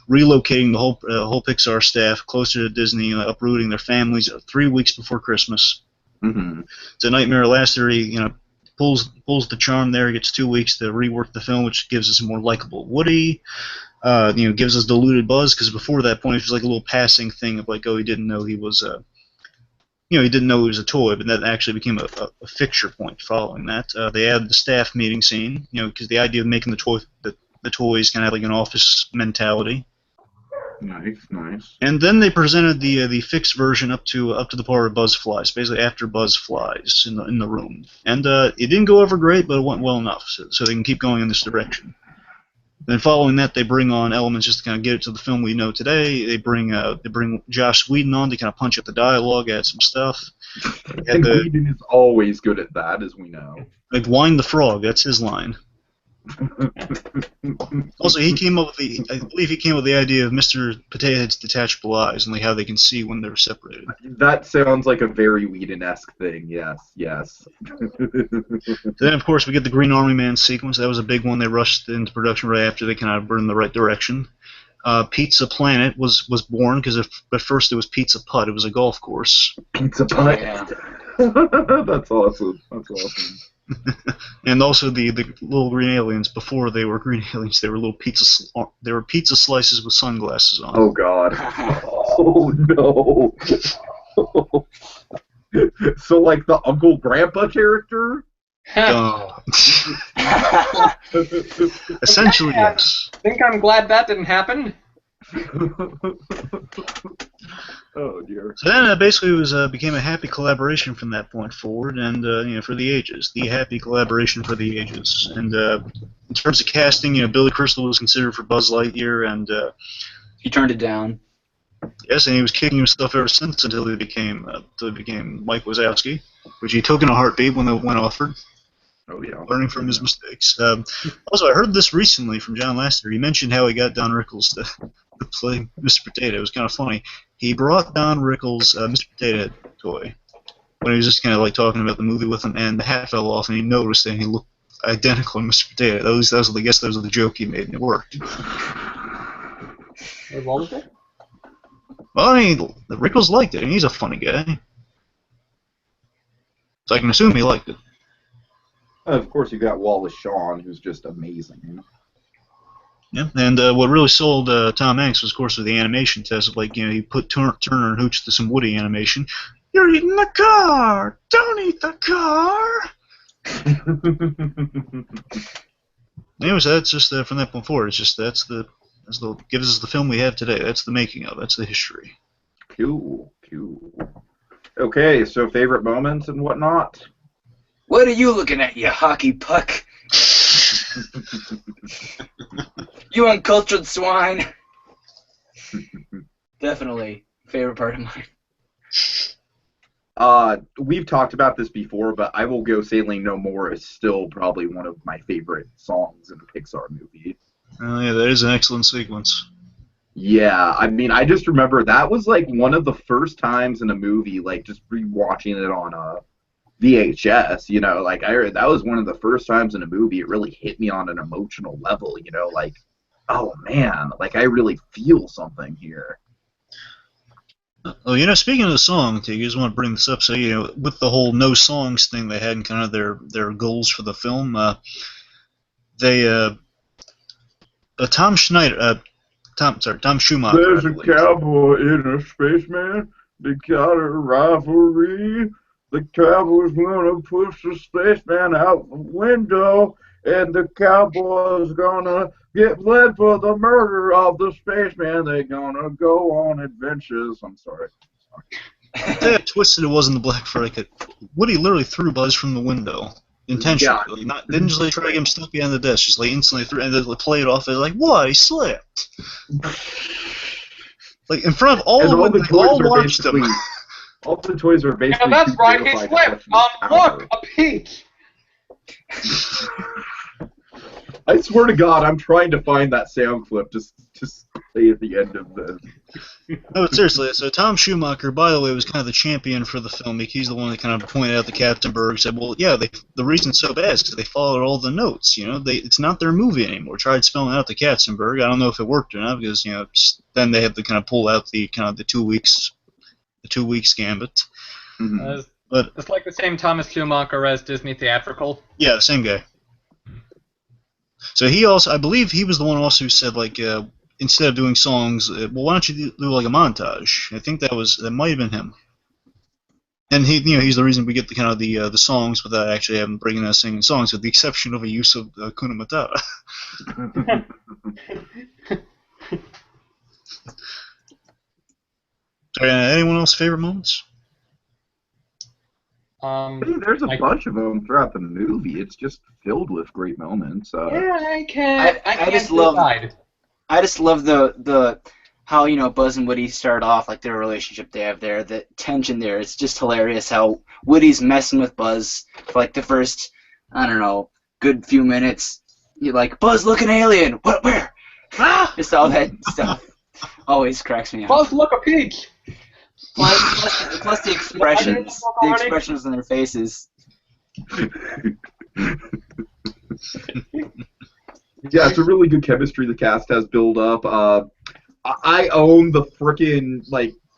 relocating the whole Pixar staff closer to Disney, uprooting their families 3 weeks before Christmas. Mm-hmm. It's a nightmare. Lasseter, he, pulls the charm there. He gets 2 weeks to rework the film, which gives us a more likable Woody. Gives us diluted Buzz, because before that point it was like a little passing thing of like, oh, he didn't know he was he didn't know he was a toy, but that actually became a fixture point following that. They added the staff meeting scene, because the idea of making the toys kind of have like an office mentality. Nice. And then they presented the fixed version up to the part where Buzz flies, basically after Buzz flies in the room. And it didn't go over great, but it went well enough, so they can keep going in this direction. Then following that, they bring on elements just to kind of get it to the film we know today. They bring Joss Whedon on to kind of punch up the dialogue, add some stuff. And Whedon is always good at that, as we know. Like Wind the Frog, that's his line. Also, I believe he came up with the idea of Mr. Potato Head's detachable eyes and like how they can see when they're separated. That sounds like a very Whedon-esque thing, yes. Then, of course, we get the Green Army Man sequence. That was a big one. They rushed into production right after they kind of were in the right direction. Pizza Planet was born, because at first it was Pizza Putt. It was a golf course. Pizza Oh, Putt. yeah. That's awesome. And also the little green aliens, before they were green aliens, they were little pizza slices with sunglasses on. Oh, God. Oh, no. So, like the Uncle Grandpa character? Oh. Essentially, yes. Think I'm glad that didn't happen. Oh, dear. So then basically it became a happy collaboration from that point forward, and for the ages, the happy collaboration for the ages. And in terms of casting, Billy Crystal was considered for Buzz Lightyear, and He turned it down. yes, and he was kicking himself ever since until he became Mike Wazowski, which he took in a heartbeat when offered. Oh, yeah. Learning from his mistakes. Also, I heard this recently from John Lasseter. He mentioned how he got Don Rickles to play Mr. Potato. It was kind of funny. He brought Don Rickles' Mr. Potato Head toy when he was just kind of like talking about the movie with him, and the hat fell off, and he noticed it, and he looked identical to Mr. Potato. Those are the those are the joke he made, and it worked. What was it? Well, I mean, Rickles liked it, and he's a funny guy. So I can assume he liked it. Of course, you got Wallace Shawn, who's just amazing. Yeah, and what really sold Tom Hanks was, of course, with the animation test. Like, he put Turner and Hooch to some Woody animation. You're eating the car! Don't eat the car! Anyways, that's just from that point forward. It's just gives us the film we have today. That's the making of. That's the history. Cool. Okay, so favorite moments and whatnot. What are you looking at, you hockey puck? You uncultured swine. Definitely favorite part of mine. We've talked about this before, but I Will Go Sailing No More is still probably one of my favorite songs in a Pixar movie. Oh yeah, that is an excellent sequence. Yeah, I mean, I just remember that was like one of the first times in a movie, like just rewatching it on VHS, like that was one of the first times in a movie it really hit me on an emotional level, like, oh man, like I really feel something here. Oh, speaking of the song, Tiki, I just want to bring this up. So, with the whole no songs thing they had and kind of their goals for the film, Tom Schumacher. There's a cowboy in a spaceman. They got a rivalry. The cowboy's gonna push the spaceman out the window, and the cowboy's gonna get bled for the murder of the spaceman. They're gonna go on adventures. I'm sorry. They twisted it wasn't the Black Friday. Woody literally threw Buzz from the window intentionally. Yeah. Didn't just try to get him stuck behind the desk. Just instantly threw, and then play it off as like, what? He slipped. Like in front of all and of them, they all watched him. All the toys are basically. Yeah, that's right. He slipped. Look, a peach. I swear to God, I'm trying to find that sound clip just to say at the end of this. No, but seriously, so Tom Schumacher, by the way, was kind of the champion for the film. He's the one that kind of pointed out the Katzenberg, said, well, yeah, the reason it's so bad is because they followed all the notes. It's not their movie anymore. Tried spelling out the Katzenberg. I don't know if it worked or not because then they had to kind of pull out the 2 weeks gambit. Mm-hmm. But it's like the same Thomas Schumacher as Disney Theatrical. Yeah, the same guy. So he also, I believe, he was the one also who said like. Instead of doing songs, well, why don't you do like a montage? I think that might have been him. And he's the reason we get the songs without actually bringing us singing songs, with the exception of a use of Hakuna Matata. Anyone else favorite moments? Hey, there's a bunch of them throughout the movie. It's just filled with great moments. Yeah, I can't. I just love. I just love the how Buzz and Woody start off, like their relationship they have there, the tension there. It's just hilarious how Woody's messing with Buzz for like the first, I don't know, good few minutes. You're like, Buzz, look an alien. What? Where? Ah! Just all that stuff always cracks me up. Buzz, look a peach. Plus the expressions on their faces. Yeah, it's a really good chemistry the cast has built up. I own the frickin'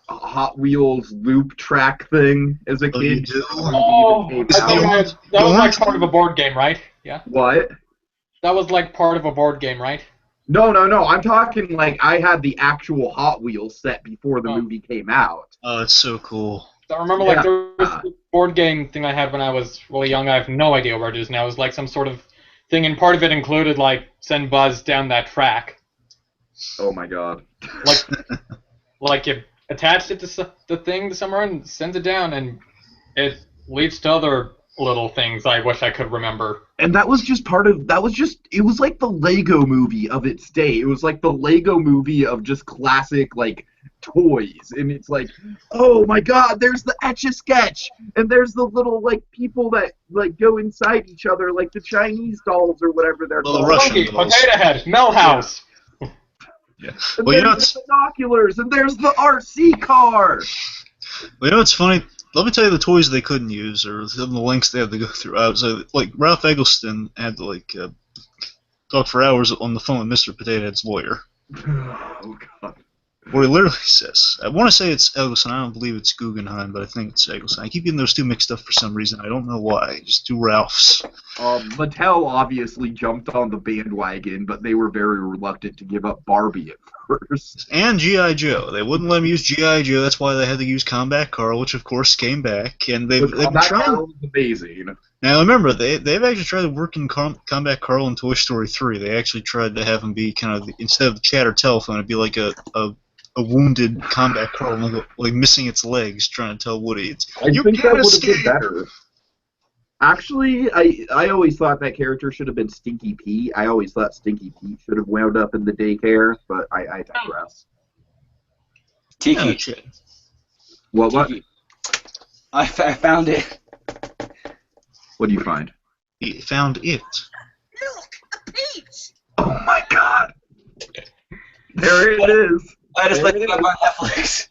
Hot Wheels loop track thing as a kid. That was like part of a board game, right? Yeah. What? That was like part of a board game, right? No. I'm talking like I had the actual Hot Wheels set before the movie came out. Oh, it's so cool. I remember there was this board game thing I had when I was really young. I have no idea where it is now. It was like some sort of thing, and part of it included send Buzz down that track. Oh my God! Like you attached it to the thing to somewhere and sends it down, and it leads to other little things I wish I could remember. And that was just it was like the Lego movie of its day. It was like the Lego movie of just classic toys, and it's like, oh my God, there's the Etch-a-Sketch, and there's the little people that go inside each other, like the Chinese dolls or whatever they're called. The Russian dolls. Potato Head, Millhouse. Yeah. And there's the binoculars, and there's the RC car. Well, what's funny? let me tell you the toys they couldn't use, or the lengths they had to go through. So, like, Ralph Eggleston had to, like, talk for hours on the phone with Mr. Potato Head's lawyer. Oh, God. Where he literally says, I want to say it's Eggleston, I don't believe it's Guggenheim, but I think it's Eggleston. I keep getting those two mixed up for some reason. I don't know why. Just two Ralphs. Mattel obviously jumped on the bandwagon, but they were very reluctant to give up Barbie at first. And G.I. Joe. They wouldn't let him use G.I. Joe. That's why they had to use Combat Carl, which of course came back. And they've been trying. Carl was amazing. Now remember, they've actually tried to work in Combat Carl in Toy Story 3. They actually tried to have him be kind of, instead of the chatter telephone, it'd be like a wounded Combat Carl, like missing its legs, trying to tell Woody, I think that would have been better. Actually, I always thought that character should have been Stinky Pete. I always thought Stinky Pete should have wound up in the daycare, but I digress. Tiki. What? Tiki. I found it. What do you find? He found it. Look, a peach! Oh my God! There it is. I just looked it up on Netflix.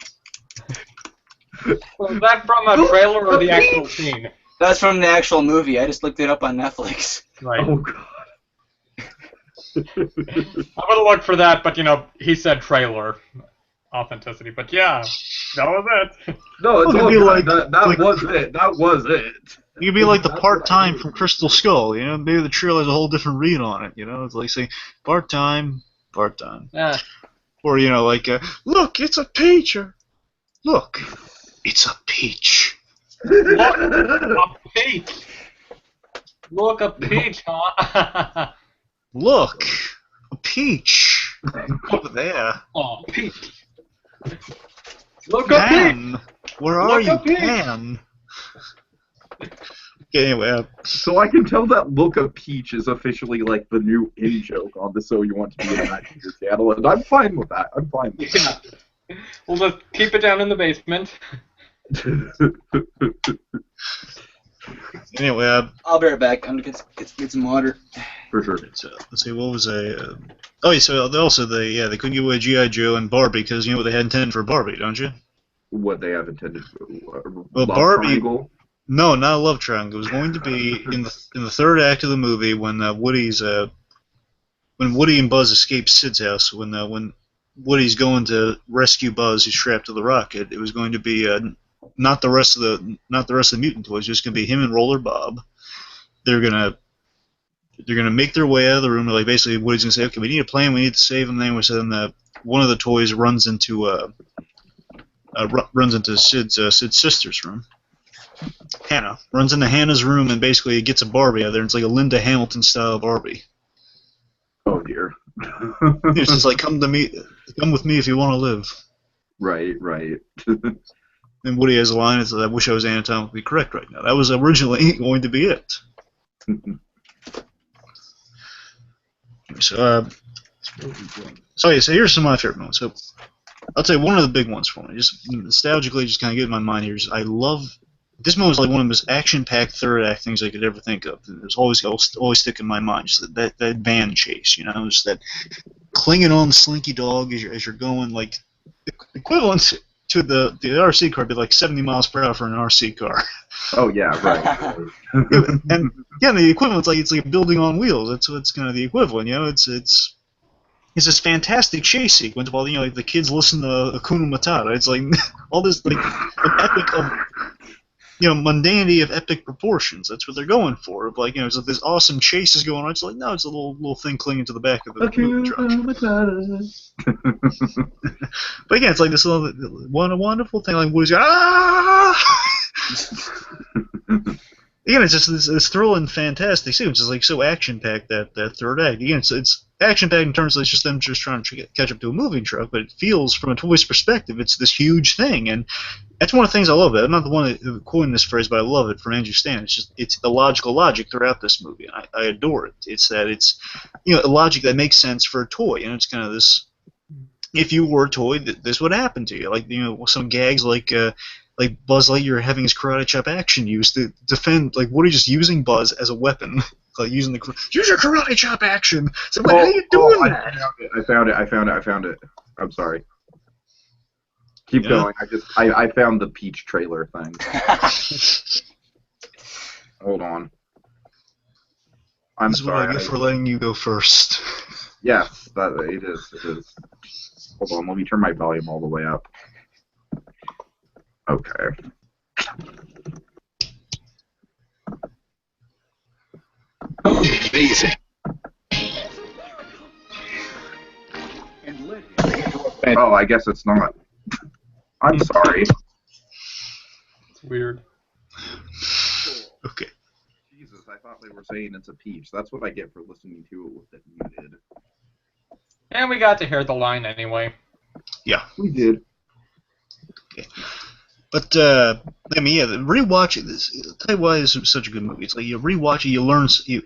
Was that from a trailer or the actual scene? That's from the actual movie. I just looked it up on Netflix. Right. Oh God. I'm gonna look for that, but he said trailer authenticity. But yeah, that was it. No, it's Well, all it'd be good. like- that was it. That was it. You could be like the part-time from Crystal Skull, maybe the trailer has a whole different read on it, it's like saying, part-time. Yeah. Or, look, it's a peach. Look, it's a peach. Look, a peach. Look, a peach, huh? Look, a peach. Over there. Oh, peach. Look, a peach. Pan. Where are Look, you, a peach. Pan? Okay, anyway, So I can tell that look of peach is officially like the new in-joke on the So You Want to Be an Actor channel, and I'm fine with that. I'm fine with that. Yeah. We'll just keep it down in the basement. anyway, I'll be right back. I'm gonna get some water. For sure. let's see, what was oh, yeah, so also they couldn't give away G.I. Joe and Barbie because you know what they had intended for Barbie, don't you? What they have intended for Well, Love Barbie- Triangle? No, not a love triangle. It was going to be in the third act of the movie when when Woody and Buzz escape Sid's house. When Woody's going to rescue Buzz, who's strapped to the rocket. It was going to be not the rest of the mutant toys. Just going to be him and Roller Bob. They're gonna make their way out of the room. Like basically, Woody's gonna say, "Okay, we need a plan. We need to save him." Then one of the toys runs into Sid's sister's room. Hannah runs into Hannah's room and basically gets a Barbie out of there. It's like a Linda Hamilton style Barbie. Oh dear. It's just like, come with me if you want to live. Right. And Woody has a line that says, "I wish I was anatomically correct right now." That was originally going to be it. So here's some of my favorite moments. So I'll tell you one of the big ones for me. Just nostalgically, just kind of get in my mind here. I love this moment. Was like one of the most action-packed third act things I could ever think of. It's always stick in my mind. Just that van chase, just that clinging on the Slinky Dog as you're going, like equivalent to the RC car, would be like 70 miles per hour for an RC car. Oh yeah, right. And yeah, the equivalent's like it's like building on wheels. That's what's kind of the equivalent. It's this fantastic chase sequence while like the kids listen to Hakuna Matata. It's like all this like an epic of mundanity of epic proportions. That's what they're going for. Of like it's like this awesome chase is going on. It's like no, it's a little thing clinging to the back of the truck. But again, it's like this little wonderful thing. Like Woody's Again, it's just this thrilling, fantastic sequence. It's like so action-packed that third act. Again, it's action-packed in terms of it's just them just trying to catch up to a moving truck, but it feels, from a toy's perspective, it's this huge thing, and that's one of the things I love about it. I'm not the one who coined this phrase, but I love it from Andrew Stanton. It's the logical logic throughout this movie, and I adore it. It's that it's a logic that makes sense for a toy, and it's kind of this. If you were a toy, this would happen to you. Like some gags like Buzz Lightyear having his karate chop action used to defend, like Woody just using Buzz as a weapon, like using use your karate chop action. So how are you doing that? I found it. I'm sorry. Keep Yeah. going. I found the Peach trailer thing. Hold on. I'm This is what I sorry. get for letting you go first. Yes, it is. It is. Hold on. Let me turn my volume all the way up. Okay. Amazing. Oh, I guess it's not. I'm sorry. It's weird. Okay. Jesus, I thought they were saying it's a peach. That's what I get for listening to it with it muted. And we got to hear the line anyway. Yeah. We did. Okay. But I mean, yeah, rewatching this. I'll tell you why this is such a good movie. It's like you rewatch it, you learn, you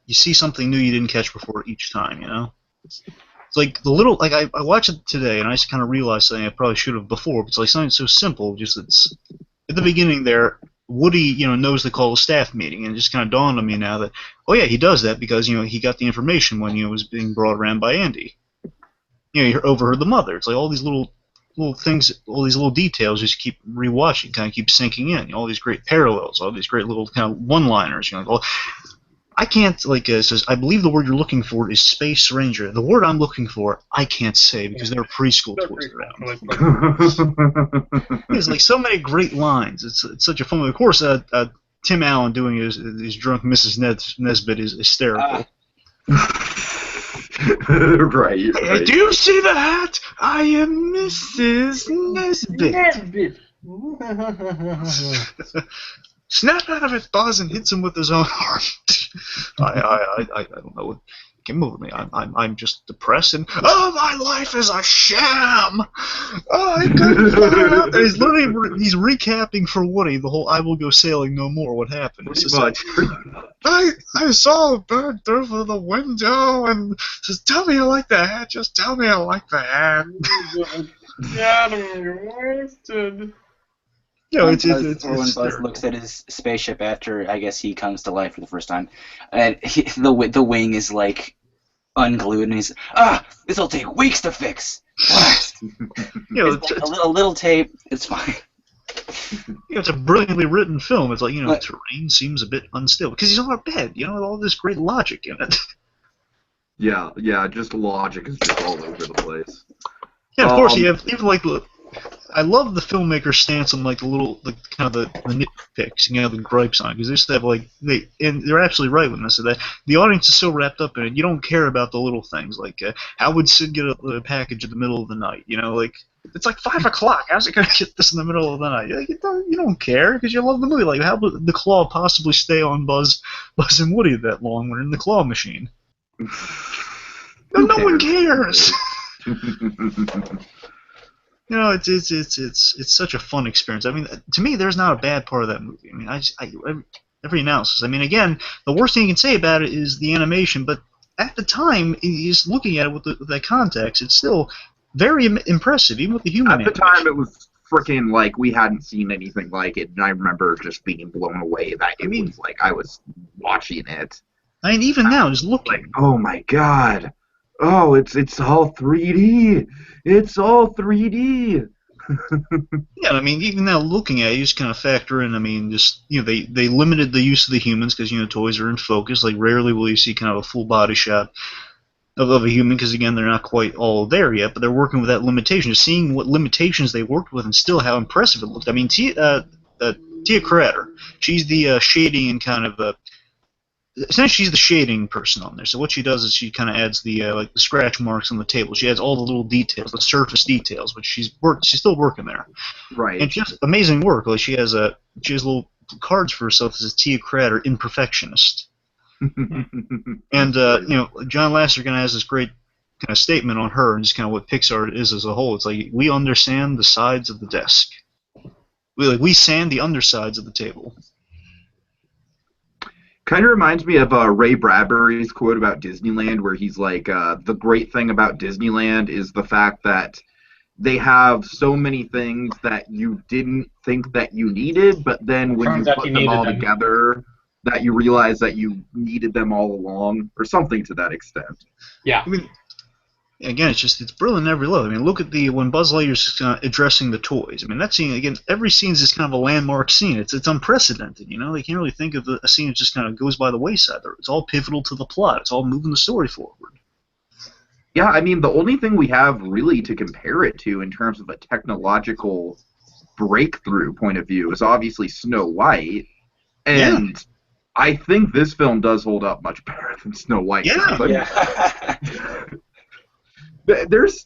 see something new you didn't catch before each time. You know. It's like the little, like I watched it today and I just kind of realized something I probably should have before. But it's like something so simple, just it's at the beginning there. Woody, knows to call a staff meeting, and it just kind of dawned on me now that, oh yeah, he does that because he got the information when it was being brought around by Andy. He overheard the mother. It's like all these little things, all these little details, just keep rewatching, kind of keep sinking in. All these great parallels, all these great little kind of one-liners. I can't it says. I believe the word you're looking for is Space Ranger. The word I'm looking for, I can't say because there are preschool toys around. There's like so many great lines. It's such a fun. Of course, Tim Allen doing his drunk Mrs. Nesbitt is hysterical. Right. Do you see that? I am Mrs. Nesbitt. Snap out of it, Buzz, and hits him with his own arm. I don't know what came over me. I'm just depressed and my life is a sham. I couldn't figure it out. He's recapping for Woody the whole "I will go sailing no more." What happened? Pretty much. I saw a bird through the window and says, "Tell me you like the hat. Just tell me I like the hat." Yeah, I'm wasted. It's when Buzz looks at his spaceship after, I guess, he comes to life for the first time, and the wing is like unglued, and he's this'll take weeks to fix. What? It's like a little tape. It's fine. It's a brilliantly written film. It's like terrain seems a bit unstable because he's on a bed. All this great logic in it. Yeah, just logic is just all over the place. Yeah, of course you have even like. I love the filmmaker's stance on like the nitpicks, the gripes on it, because they just have and they're absolutely right when they say that the audience is so wrapped up in it, you don't care about the little things like how would Sid get a package in the middle of the night? It's like 5 o'clock. How's it gonna get this in the middle of the night? You don't care because you love the movie. Like how would the claw possibly stay on Buzz and Woody that long when they're in the claw machine? No one cares. It's such a fun experience. I mean, to me, there's not a bad part of that movie. I mean, every analysis. I mean, again, the worst thing you can say about it is the animation, but at the time, just looking at it with that context, it's still very impressive, even with the human animation. At the time, it was freaking like we hadn't seen anything like it, and I remember just being blown away that it was like I was watching it. I mean, even now, just looking. Like, oh my god. Oh, it's all 3D. It's all 3D. Yeah, I mean, even now looking at it, you just kind of factor in. I mean, just they limited the use of the humans because toys are in focus. Like rarely will you see kind of a full body shot of a human because again they're not quite all there yet. But they're working with that limitation. Just seeing what limitations they worked with and still how impressive it looked. I mean, Tia Carter, she's the shading and kind of essentially, she's the shading person on there. So what she does is she kind of adds the the scratch marks on the table. She adds all the little details, the surface details, but she's still working there. Right. And just amazing work. Like she has little cards for herself as a Tia Crater imperfectionist. And John Lasseter kind of has this great kind of statement on her and just kind of what Pixar is as a whole. It's like we understand the sides of the desk. We sand the undersides of the table. Kind of reminds me of Ray Bradbury's quote about Disneyland, where he's like, the great thing about Disneyland is the fact that they have so many things that you didn't think that you needed, but then when you put them all together, that you realize that you needed them all along, or something to that extent. Yeah. I mean, Again, it's brilliant in every level. I mean, look at when Buzz Lightyear's addressing the toys. I mean, that scene again. Every scene is just kind of a landmark scene. It's unprecedented. You know, they can't really think of a scene that just kind of goes by the wayside. It's all pivotal to the plot. It's all moving the story forward. Yeah, I mean, the only thing we have really to compare it to in terms of a technological breakthrough point of view is obviously Snow White, and I think this film does hold up much better than Snow White. Yeah. There's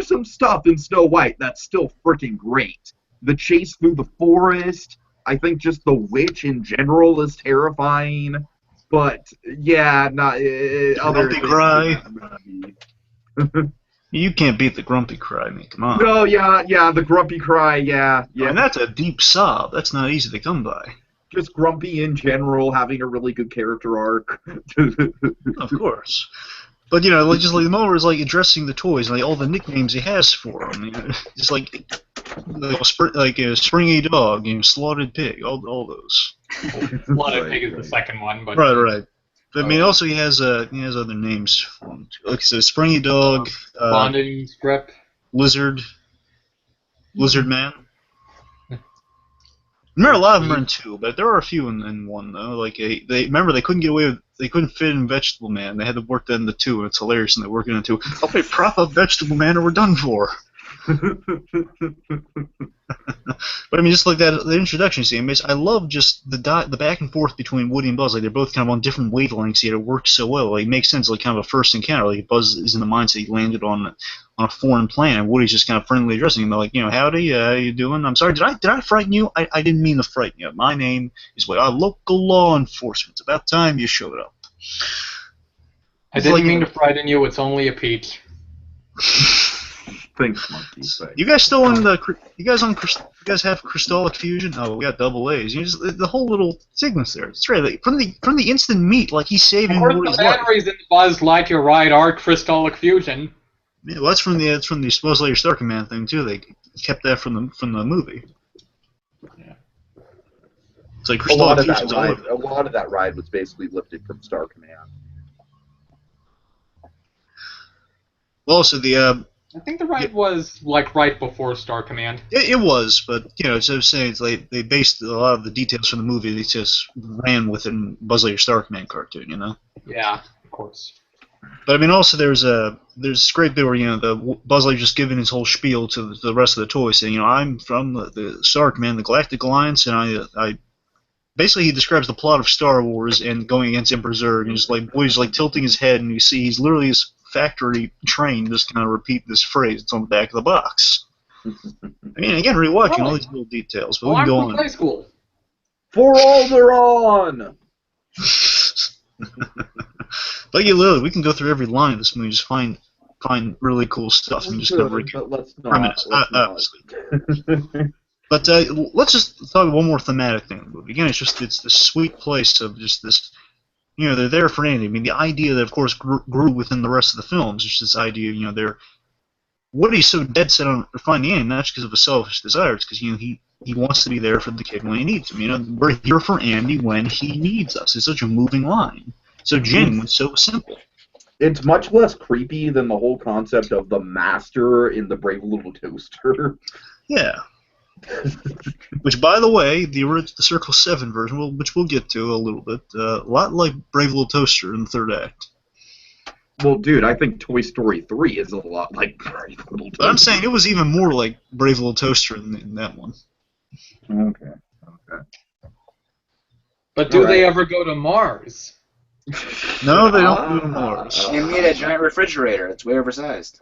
some stuff in Snow White that's still freaking great. The chase through the forest, I think just the witch in general is terrifying. But yeah, not other Grumpy Cry. You can't beat the Grumpy Cry. I mean, come on. No, yeah, the Grumpy Cry, yeah. And that's a deep sob. That's not easy to come by. Just Grumpy in general having a really good character arc. Of course. But, you know, like, just like the moment where it's like addressing the toys, like all the nicknames he has for them, you know, just like a springy dog, you know, slaughtered pig, all those. Slaughtered pig is the second one, but Right. But I mean, also he has other names for them too. Like I said, springy dog, bonding strip, lizard man. Remember, a lot of them are in 2, but there are a few in 1 though. Like they couldn't fit in Vegetable Man. They had to work that into 2, and it's hilarious. And they work it into 2. Okay, prop up Vegetable Man, or we're done for. But I mean, just like that, the introduction scene. I love just the back and forth between Woody and Buzz. Like they're both kind of on different wavelengths, yet it works so well. Like it makes sense. Like kind of a first encounter. Like Buzz is in the mindset he landed on a foreign planet, and Woody's just kind of friendly addressing him. They're like, you know, howdy, how you doing? I'm sorry, did I frighten you? I didn't mean to frighten you. My name is local law enforcement. It's about time you showed up. I didn't mean to frighten you. It's only a peach. Thanks, monkey. You guys still on the? You guys have Crystallic Fusion? Oh, we got double A's. You just, the whole little sequence there. It's right. Like, from the instant meet, like he's saving Woody's the life. batteries in the Buzz Lightyear ride are Crystallic Fusion. Yeah, well, that's from the supposedly Star Command thing too. They kept that from the movie. Yeah. It's like a lot Crystallic of that ride was basically lifted from Star Command. Also, I think the ride was like right before Star Command. It was, but you know, as I was saying, it's like they based a lot of the details from the movie. They just ran within Buzz Lightyear Star Command cartoon, you know. Yeah, of course. But I mean, also there's this great bit where you know the Buzz Lightyear just giving his whole spiel to the rest of the toys, saying, you know, I'm from the Star Command, the Galactic Alliance, and I basically he describes the plot of Star Wars and going against Emperor Zurg, and just like Woody's like tilting his head, and you see he's literally his factory trained just kind of repeat this phrase. It's on the back of the box. I mean, again, rewatching all these little details, but we can go on. High school. For all they're on. But yeah, literally, we can go through every line of this movie, just find really cool stuff, and just cover it. Let's not. But let's just talk about one more thematic thing in the movie. Again, it's this sweet place of just this. You know, they're there for Andy. I mean, the idea that, of course, grew within the rest of the films is just this idea, you know, Woody's so dead set on finding Andy, not just because of a selfish desire, it's because, you know, he wants to be there for the kid when he needs him. You know, we're here for Andy when he needs us. It's such a moving line. So genuine, so simple. It's much less creepy than the whole concept of the master in the Brave Little Toaster. Yeah. Which, by the way, the Circle 7 version, which we'll get to a little bit, a lot like Brave Little Toaster in the third act. Well, dude, I think Toy Story 3 is a lot like Brave Little Toaster. But I'm saying it was even more like Brave Little Toaster in that one. Okay. But do they ever go to Mars? No, they don't go to Mars. They made a giant refrigerator. It's way oversized.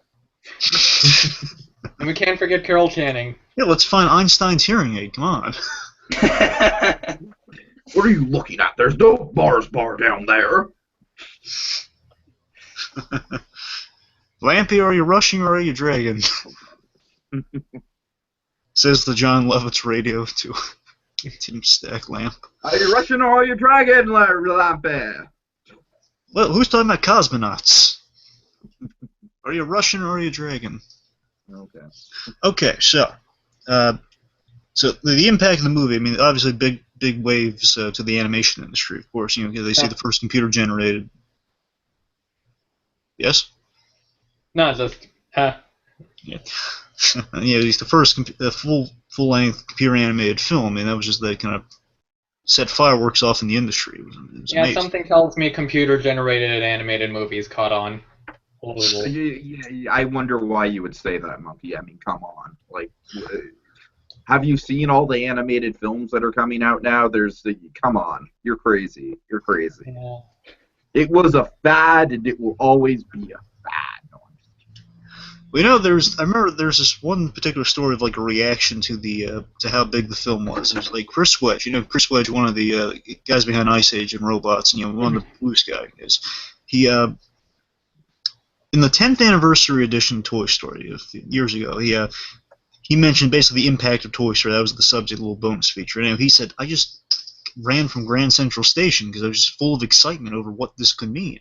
And we can't forget Carol Channing. Yeah, let's find Einstein's hearing aid. Come on. What are you looking at? There's no Mars bar down there. Lampy, are you rushing or are you dragging? Says the John Lovitz radio to Team Stack Lamp. Are you rushing or are you dragging, Lampy? Well, who's talking about cosmonauts? Are you Russian or are you dragon? Okay. Okay, so the impact of the movie. I mean, obviously, big waves to the animation industry. Of course, you know, they see the first computer generated. Yes. Not just, Yeah, he's the first full-length computer animated film, and that was just that kind of set fireworks off in the industry. It was yeah, amazing. something tells me computer-generated animated movies caught on a little. I wonder why you would say that, Monkey. I mean, come on. Like, have you seen all the animated films that are coming out now? Come on. You're crazy. You're crazy. Yeah. It was a fad, and it will always be a fad. No, Well, I remember there's this one particular story of like a reaction to to how big the film was. It was like Chris Wedge, Chris Wedge, one of the guys behind Ice Age and Robots, and one of the Blue Sky guys. He in the 10th anniversary edition of Toy Story years ago, he mentioned basically the impact of Toy Story. That was the subject, a little bonus feature. And he said, I just ran from Grand Central Station because I was just full of excitement over what this could mean.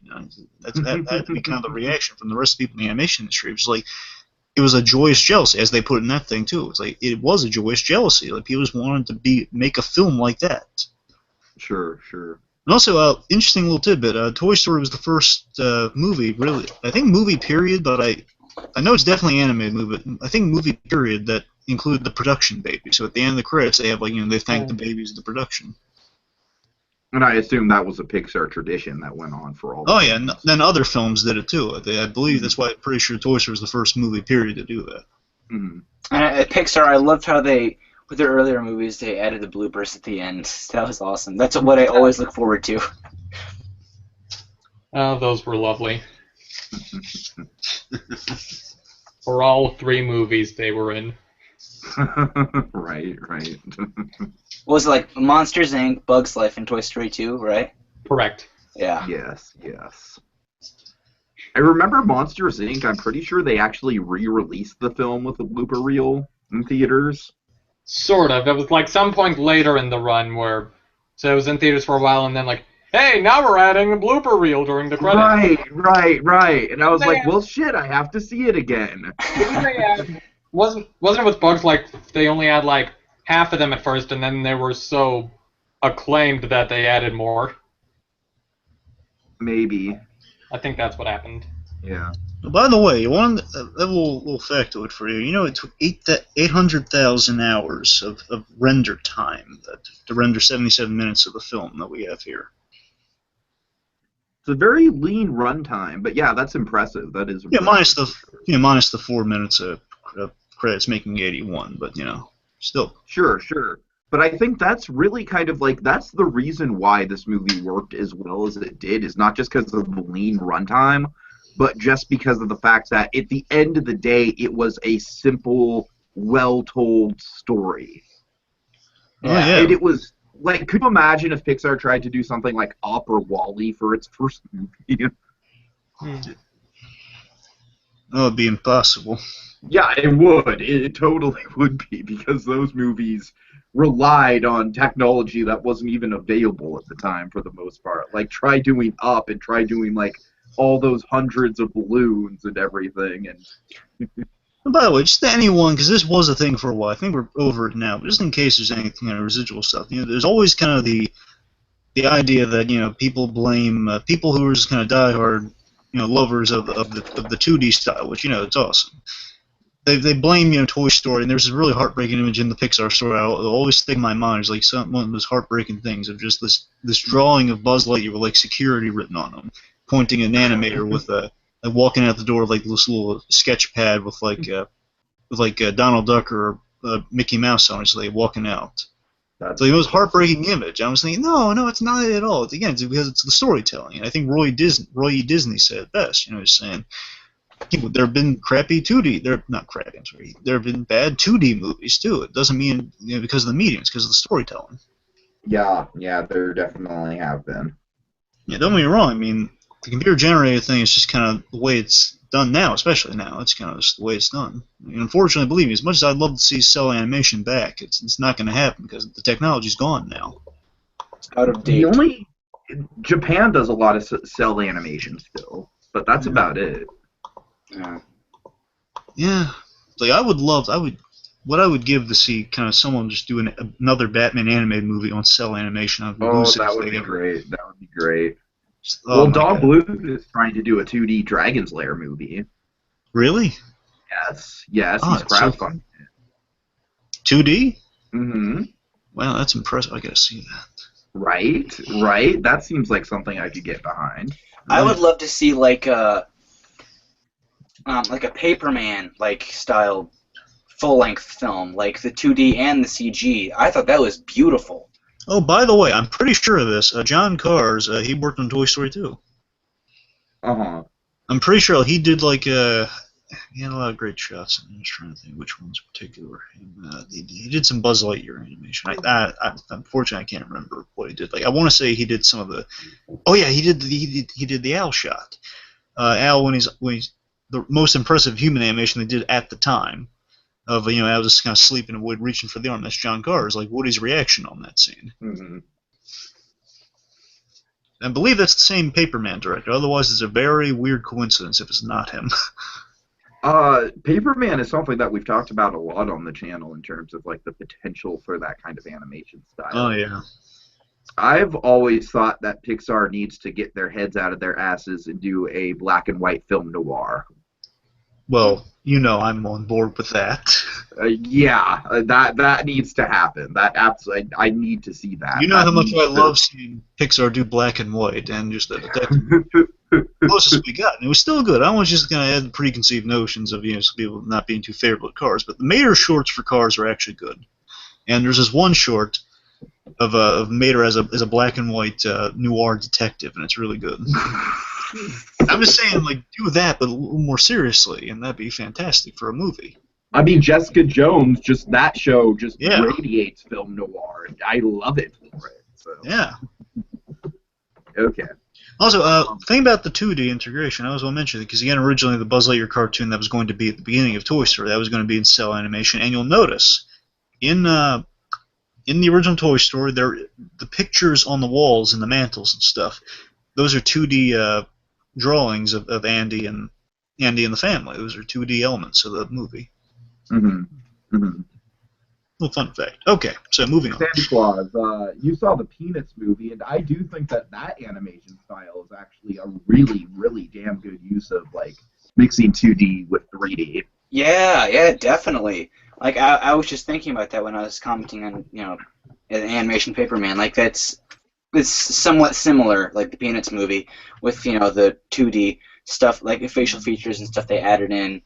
That had to be kind of the reaction from the rest of the people in the animation industry. It was like, it was a joyous jealousy, as they put it in that thing too. It's like it was a joyous jealousy. Like people just wanted to make a film like that. Sure. And also, interesting little tidbit. Toy Story was the first movie, really. I think movie period, but I know it's definitely an animated movie. But I think movie period that included the production baby. So at the end of the credits, they have they thank the babies of the production. And I assume that was a Pixar tradition that went on for all. Oh yeah, and then other films did it too. I believe that's why I'm pretty sure Toy Story was the first movie period to do that. Mm-hmm. And at Pixar, I loved how they, with their earlier movies, they added the bloopers at the end. That was awesome. That's what I always look forward to. Oh, those were lovely. For all 3 movies they were in. Right. What was it, like Monsters, Inc., Bugs Life, and Toy Story 2, right? Correct. Yeah. Yes. I remember Monsters, Inc. I'm pretty sure they actually re-released the film with a blooper reel in theaters. Sort of. It was like some point later in the run where, so it was in theaters for a while, and then like, hey, now we're adding a blooper reel during the credits. Right. And I was like, well, shit, I have to see it again. Wasn't it with Bugs like they only had like half of them at first, and then they were so acclaimed that they added more? Maybe. I think that's what happened. Yeah. By the way, one little factoid for you. It took 800,000 hours of render time to render 77 minutes of the film that we have here. It's a very lean runtime, but yeah, that's impressive. That is impressive. Yeah, minus the 4 minutes of credits, making 81. But still. Sure. But I think that's really kind of like, that's the reason why this movie worked as well as it did, is not just because of the lean runtime, but just because of the fact that at the end of the day, it was a simple, well-told story. Yeah. And it was, like, could you imagine if Pixar tried to do something like Up or WALL-E for its first movie? That would be impossible. Yeah, it would. It totally would be, because those movies relied on technology that wasn't even available at the time for the most part. Like, try doing Up and try doing, like, all those hundreds of balloons and everything. And by the way, just to anyone, because this was a thing for a while, I think we're over it now, but just in case there's any residual stuff, there's always kind of the idea that people blame people who are just kind of diehard lovers of the 2D style, which it's awesome. They blame Toy Story, and there's this really heartbreaking image in the Pixar story. I'll always stick in my mind. It's like one of those heartbreaking things of just this drawing of Buzz Lightyear with like security written on him, pointing an animator with walking out the door with like this little sketch pad with Donald Duck or Mickey Mouse on it, so they walking out. It's like the most heartbreaking image. I was thinking, no, it's not at all. It's because it's the storytelling. And I think Roy E. Disney said it best. He's saying, there have been crappy 2D. There have been bad 2D movies too. It doesn't mean because of the medium. It's because of the storytelling. Yeah, there definitely have been. Yeah, don't get me wrong. I mean, the computer-generated thing is just kind of the way it's done now, especially now. It's kind of just the way it's done. And unfortunately, believe me, as much as I'd love to see cell animation back, it's not going to happen because the technology's gone now. It's out of date. Japan does a lot of cell animation still, but that's about it. Yeah. Like what I would give to see kind of someone just doing another Batman animated movie on cell animation. That would be great. That would be great. Well, Dog Blue is trying to do a 2D Dragon's Lair movie. Really? Yes, Oh, he's it's so crowdfunding. 2D? Mm-hmm. Wow, that's impressive. I gotta see that. Right. That seems like something I could get behind. I would love to see like a Paperman like style full length film, like the 2D and the CG. I thought that was beautiful. Oh, by the way, I'm pretty sure of this. John Cars, he worked on Toy Story 2. Uh-huh. I'm pretty sure he did like he had a lot of great shots. I'm just trying to think which ones in particular. He did some Buzz Lightyear animation. Unfortunately, I can't remember what he did. Like I want to say he did some of the. Oh yeah, he did the Al shot. Al when he's the most impressive human animation they did at the time. Of Al just kind of sleeping in wood, reaching for the arm. That's John Cars. Like Woody's reaction on that scene. Mm-hmm. I believe that's the same Paperman director. Otherwise, it's a very weird coincidence if it's not him. Paperman is something that we've talked about a lot on the channel in terms of like the potential for that kind of animation style. Oh yeah. I've always thought that Pixar needs to get their heads out of their asses and do a black and white film noir. Well, I'm on board with that. That needs to happen. That absolutely, I need to see that. You know how much I love seeing Pixar do black and white, and just that's the closest we got. And it was still good. I was just going to add preconceived notions of some people not being too favorable to Cars, but the Mater shorts for Cars are actually good. And there's this one short of Mater as a black and white noir detective, and it's really good. I'm just saying, like, do that, but a little more seriously, and that'd be fantastic for a movie. I mean, Jessica Jones, that show radiates film noir. I love it for it. So. Yeah. Okay. Also, thing about the 2D integration, I was going to mention it, because again, originally the Buzz Lightyear cartoon that was going to be at the beginning of Toy Story, that was going to be in cell animation, and you'll notice, in the original Toy Story, the pictures on the walls and the mantles and stuff, those are 2D drawings of Andy and the family. Those are 2D elements of the movie. Mm-hmm. Mm-hmm. Little fun fact. Okay, so moving on. SandyClaws, you saw the Peanuts movie, and I do think that animation style is actually a really, really damn good use of like mixing 2D with 3D. Yeah, definitely. Like I was just thinking about that when I was commenting on an animation Paperman. Like it's somewhat similar, like the Peanuts movie, with the 2D stuff, like the facial features and stuff they added in,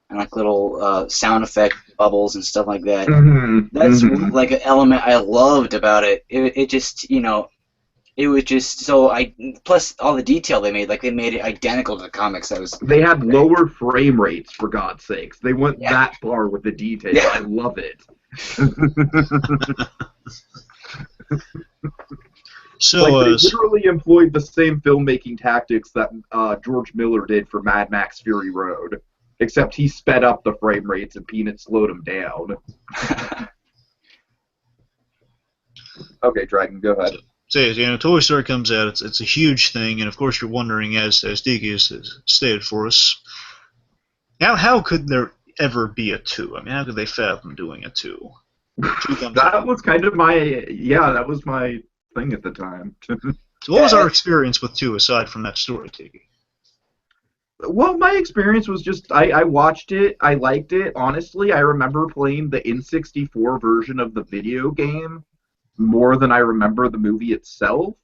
and like little sound effect bubbles and stuff like that. Mm-hmm. That's like an element I loved about it. It just it was just so plus all the detail they made, like they made it identical to the comics. They had lower frame rates, for God's sakes. They went that far with the detail. Yeah. I love it. So they literally employed the same filmmaking tactics that George Miller did for Mad Max Fury Road, except he sped up the frame rates and Peanuts slowed them down. Okay, Dragon, go ahead. So, Toy Story comes out, it's a huge thing, and of course you're wondering, as Tiki has stated for us, how could there ever be a 2? I mean, how could they fathom doing a 2? That was kind of that was my thing at the time. So what was our experience with 2 aside from that story, Tiki? Well, my experience was just, I watched it, I liked it. Honestly, I remember playing the N64 version of the video game more than I remember the movie itself.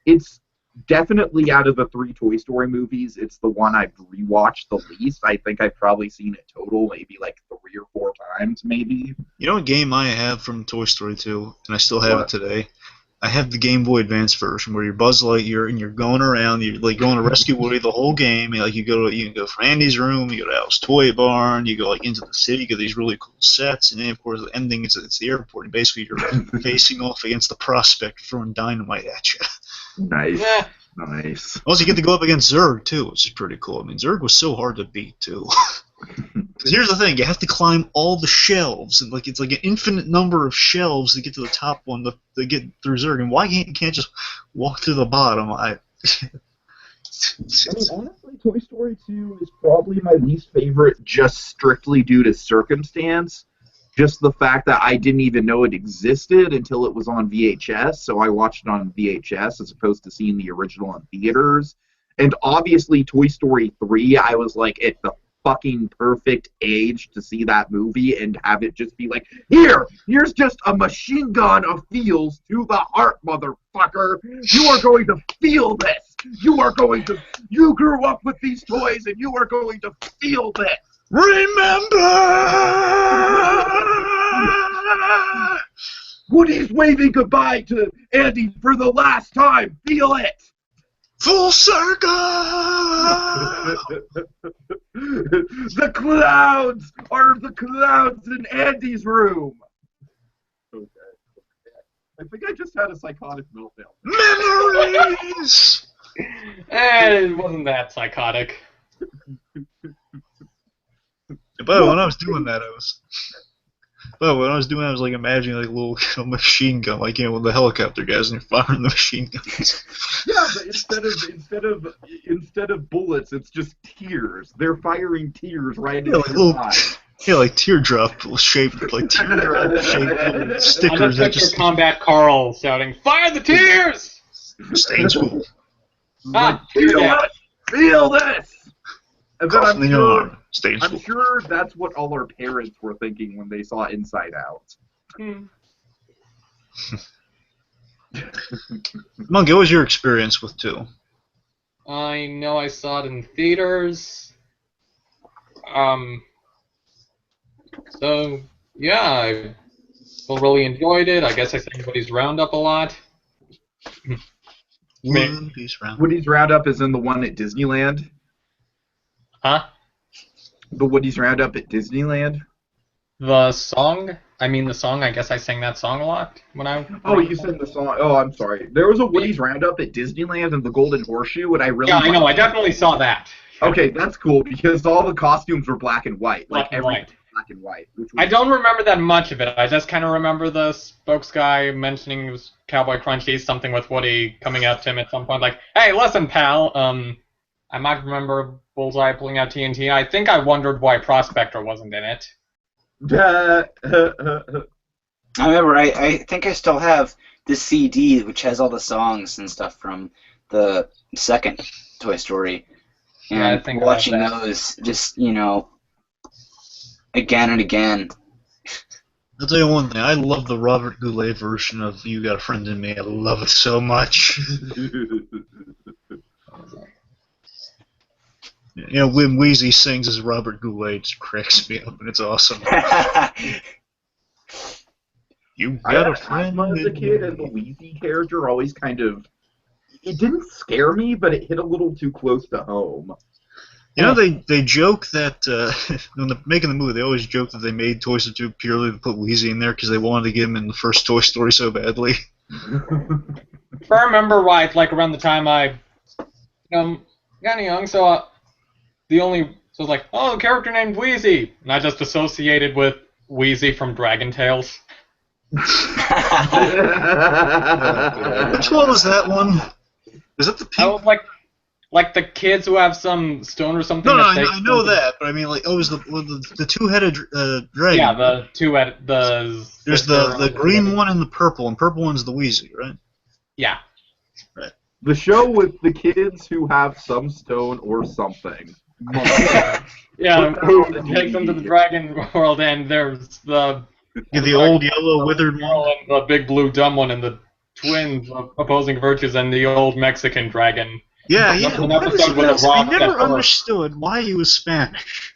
It's definitely, out of the 3 Toy Story movies, it's the one I've rewatched the least. I think I've probably seen it total maybe like 3 or 4 times, maybe. You know what game I have from Toy Story 2, and I still have it today? I have the Game Boy Advance version where you're Buzz Lightyear and you're going around, you're like going to rescue Woody the whole game. You can go from Andy's room, you go to Al's toy barn, you go like into the city, you get these really cool sets, and then of course the ending is it's the airport, and basically you're facing off against the prospect throwing dynamite at you. Nice. Yeah. Nice. Also, you get to go up against Zurg too, which is pretty cool. I mean, Zurg was so hard to beat too. Because here's the thing: you have to climb all the shelves, and it's like an infinite number of shelves to get to the top one to get through Zurg. And why can't you just walk through the bottom? I mean, honestly, Toy Story 2 is probably my least favorite, just strictly due to circumstance. Just the fact that I didn't even know it existed until it was on VHS, so I watched it on VHS as opposed to seeing the original in theaters. And obviously, Toy Story 3, I was like at the fucking perfect age to see that movie and have it just be like, here's just a machine gun of feels to the heart, motherfucker. You are going to feel this. You grew up with these toys and you are going to feel this. Remember! Woody's waving goodbye to Andy for the last time. Feel it. Full circle! The clouds are the clouds in Andy's room. Okay. I think I just had a psychotic meltdown. Memories! It wasn't that psychotic. But when I was doing that, I was like imagining like a little machine gun, like with the helicopter guys, and you're firing the machine guns. Yeah, but instead of bullets, it's just tears. They're firing tears right into your eyes. Yeah, like teardrop shaped, like teardrop shaped stickers. That just Combat Carl shouting, "Fire the tears!" Stay in school. Feel this! And then I'm I'm sure that's what all our parents were thinking when they saw Inside Out. Monkey, what was your experience with 2? I know I saw it in theaters. So yeah, I really enjoyed it. I guess I sang Woody's Roundup a lot. Woody's Roundup is in the one at Disneyland. Huh? The Woody's Roundup at Disneyland? The song? I guess I sang that song a lot when I... Oh, you sang the song. Oh, I'm sorry. There was a Woody's Roundup at Disneyland and the Golden Horseshoe, and I really... Yeah, I know. I definitely saw that. Okay, that's cool, because all the costumes were black and white. Black and white. Black and white. I don't remember that much of it. I just kind of remember the spokes guy mentioning it was Cowboy Crunchy, something with Woody coming up to him at some point, like, "Hey, listen, pal, I might remember Bullseye pulling out TNT. I think I wondered why Prospector wasn't in it." I remember, I think I still have the CD, which has all the songs and stuff from the second Toy Story. And Yeah, I think I watching have that. those just, again and again. I'll tell you one thing. I love the Robert Goulet version of "You Got a Friend in Me." I love it so much. When Wheezy sings as Robert Goulet, it just cracks me up, and it's awesome. You got a friend As a kid, and the Wheezy character always kind of... It didn't scare me, but it hit a little too close to home. They joke that when they're making the movie, they always joke that they made Toy Story 2 purely to put Wheezy in there because they wanted to get him in the first Toy Story so badly. If I remember right, like around the time I got young, so it was like, oh, a character named Wheezy, and I just associated with Wheezy from Dragon Tales. Which one was that one? Is that the I pink? was like the kids who have some stone or something. No, I know that, but I mean, like, was the two-headed dragon? Yeah, the two-headed There's the green one and the purple, and purple one's the Wheezy, right? Yeah. Right. The show with the kids who have some stone or something. Yeah, who takes them to the dragon world, and there's the old yellow withered girl one. and the big blue dumb one, and the twins opposing virtues, and the old Mexican dragon. Yeah. An episode with a I rock never that- understood why he was Spanish.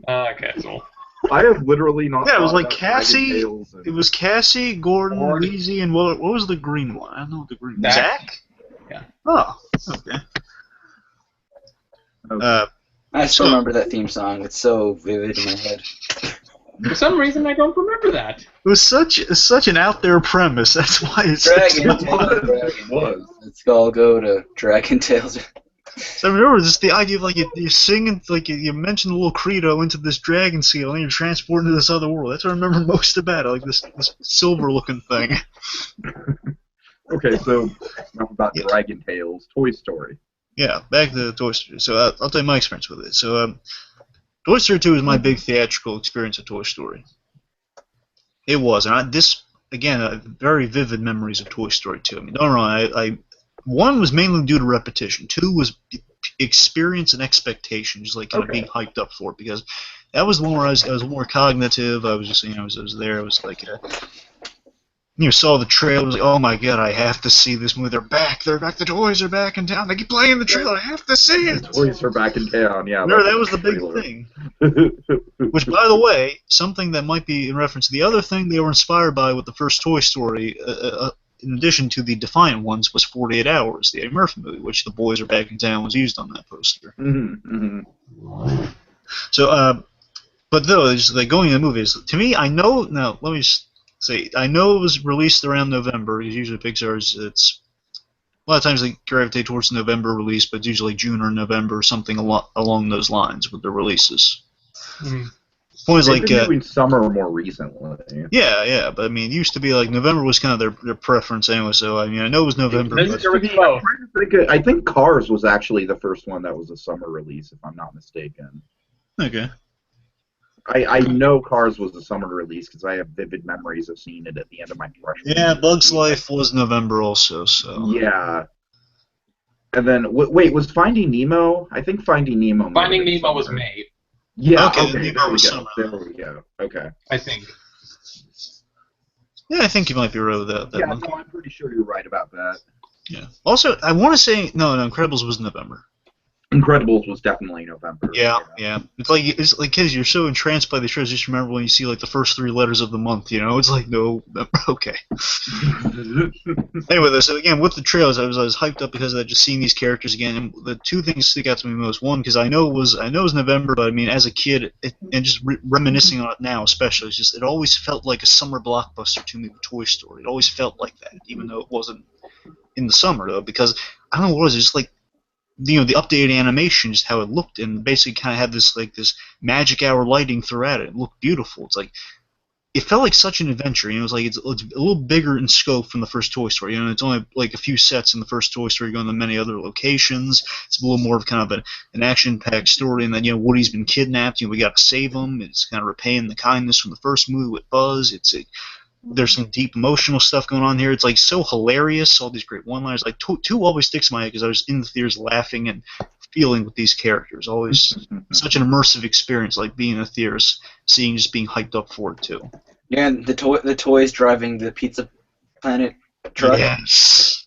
Okay, so I have literally not. Yeah, it was thought like about Cassie. Dragon Tales and- It was Cassie, Gordon, Gordon. Wheezy, and what was the green one? I don't know what the green one. Zach? Zach? Oh, okay. I still remember that theme song. It's so vivid in my head. for some reason I don't remember that. It was such an out there premise. That's why it's. Dragon It Tales. was. Let's all go to Dragon Tales. So I remember just the idea of like you're singing, like you mention the little credo into this dragon seal, and you're transported to this other world. That's what I remember most about it, like this silver looking thing. Okay, so enough about Dragon Tales. Toy Story. Yeah, back to Toy Story. So I'll tell you my experience with it. So Toy Story 2 is my big theatrical experience of Toy Story. It was, and very vivid memories of Toy Story 2. I mean, don't get me wrong, 1 was mainly due to repetition. 2 was experience and expectation, just like kind of being hyped up for it, because that was the one where I was more cognitive. I was just, I was there. I was like, saw the trailer. I was like, oh my god, I have to see this movie. They're back. The toys are back in town. They keep playing the trailer. I have to see it. The toys are back in town. Yeah. No, that was the big thing. Which, by the way, something that might be in reference to the other thing they were inspired by with the first Toy Story, in addition to the Defiant ones, was 48 Hours, the Eddie Murphy movie, which the boys are back in town was used on that poster. So, but though, like going to the movies, to me, I know. Now, let me just say, I know it was released around November. Because usually Pixar's, it's a lot of times they gravitate towards the November release, but it's usually June or November, something along those lines with their releases. Point is, They've like, been doing summer more recently. Yeah, but I mean, it used to be like November was kind of their preference anyway. So I mean, I know it was November. But I think Cars was actually the first one that was a summer release, if I'm not mistaken. Okay. I know Cars was a summer release because I have vivid memories of seeing it at the end of my freshman year. Yeah, Bug's Life was November also. So. Yeah. And then wait, was Finding Nemo? I think Finding Nemo. Finding Nemo was May. Yeah. Okay. There we go. Summer. There we go. Okay. I think. Yeah, I think you might be right with that. Yeah, one. no, I'm pretty sure you're right about that. Yeah. Also, I want to say no, Incredibles was November. Incredibles was definitely November. Yeah. It's like kids, you're so entranced by the shows. Just remember when you see like the first 3 letters of the month. It's like no, okay. Anyway, though, so again with the trailers, I was hyped up because of that, just seeing these characters again. And the 2 things stick out to me most. One, because I know it was November, but I mean as a kid, and just reminiscing on it now, especially, it's just it always felt like a summer blockbuster to me with Toy Story. It always felt like that, even though it wasn't in the summer though, because I don't know what it was. It's just like. The updated animation, just how it looked, and basically kind of had this magic hour lighting throughout it. It looked beautiful. It's like it felt like such an adventure. It was like it's a little bigger in scope from the first Toy Story. It's only like a few sets in the first Toy Story, going to many other locations. It's a little more of kind of an action-packed story, and then Woody's been kidnapped. We got to save him. It's kind of repaying the kindness from the first movie with Buzz. There's some deep emotional stuff going on here. It's like so hilarious, all these great one-liners. Like 2 always sticks in my head because I was in the theaters laughing and feeling with these characters. Always such an immersive experience, like being in the theaters, just being hyped up for it too. Yeah, and the toys driving the Pizza Planet truck. Yes.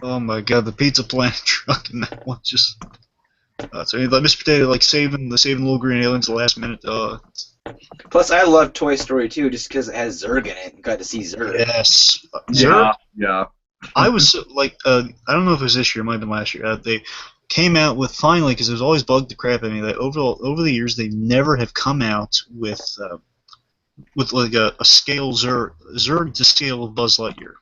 Oh my god, the Pizza Planet truck in that one just. So Mr. Potato saving the little green aliens at the last minute. Plus, I love Toy Story 2 just because it has Zurg in it. Got to see Zurg. Yes. Zurg? Yeah. I was I don't know if it was this year, it might have been last year. They came out with finally, because it was always bugged the crap out of me that over the years they never have come out with like a scale Zurg to scale of Buzz Lightyear.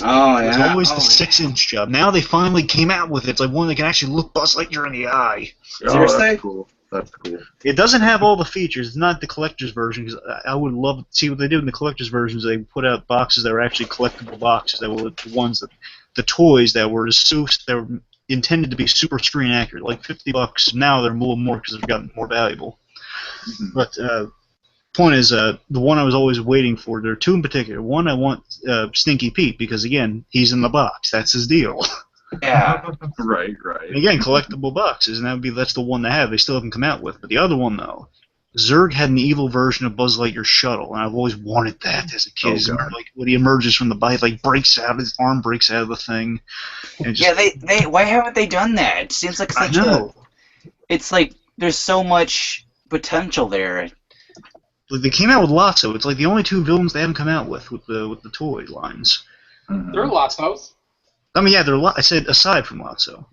Oh, It was yeah. always the 6-inch job. Now they finally came out with it. It's like one that can actually look Buzz Lightyear in the eye. Seriously? That's cool. That's cool. It doesn't have all the features. It's not the collector's version, because I would love to see what they did in the collector's versions. They put out boxes that were actually collectible boxes. That were the ones the toys that were intended to be super screen accurate, like $50. Now they're a little more because they've gotten more valuable. Mm-hmm. But point is, the one I was always waiting for. There are 2 in particular. One, I want Stinky Pete because again, he's in the box. That's his deal. Yeah. Right. And again, collectible boxes, and that's the one they have. They still haven't come out with. But the other one, though, Zurg had an evil version of Buzz Lightyear's shuttle, and I've always wanted that as a kid. When he emerges from the bike, breaks out, his arm breaks out of the thing. And just, they why haven't they done that? It seems like such it's like there's so much potential there. They came out with Lotso. It's like the only 2 villains they haven't come out with the toy lines. There are lots of those. I mean, yeah, there are I said aside from Lotso.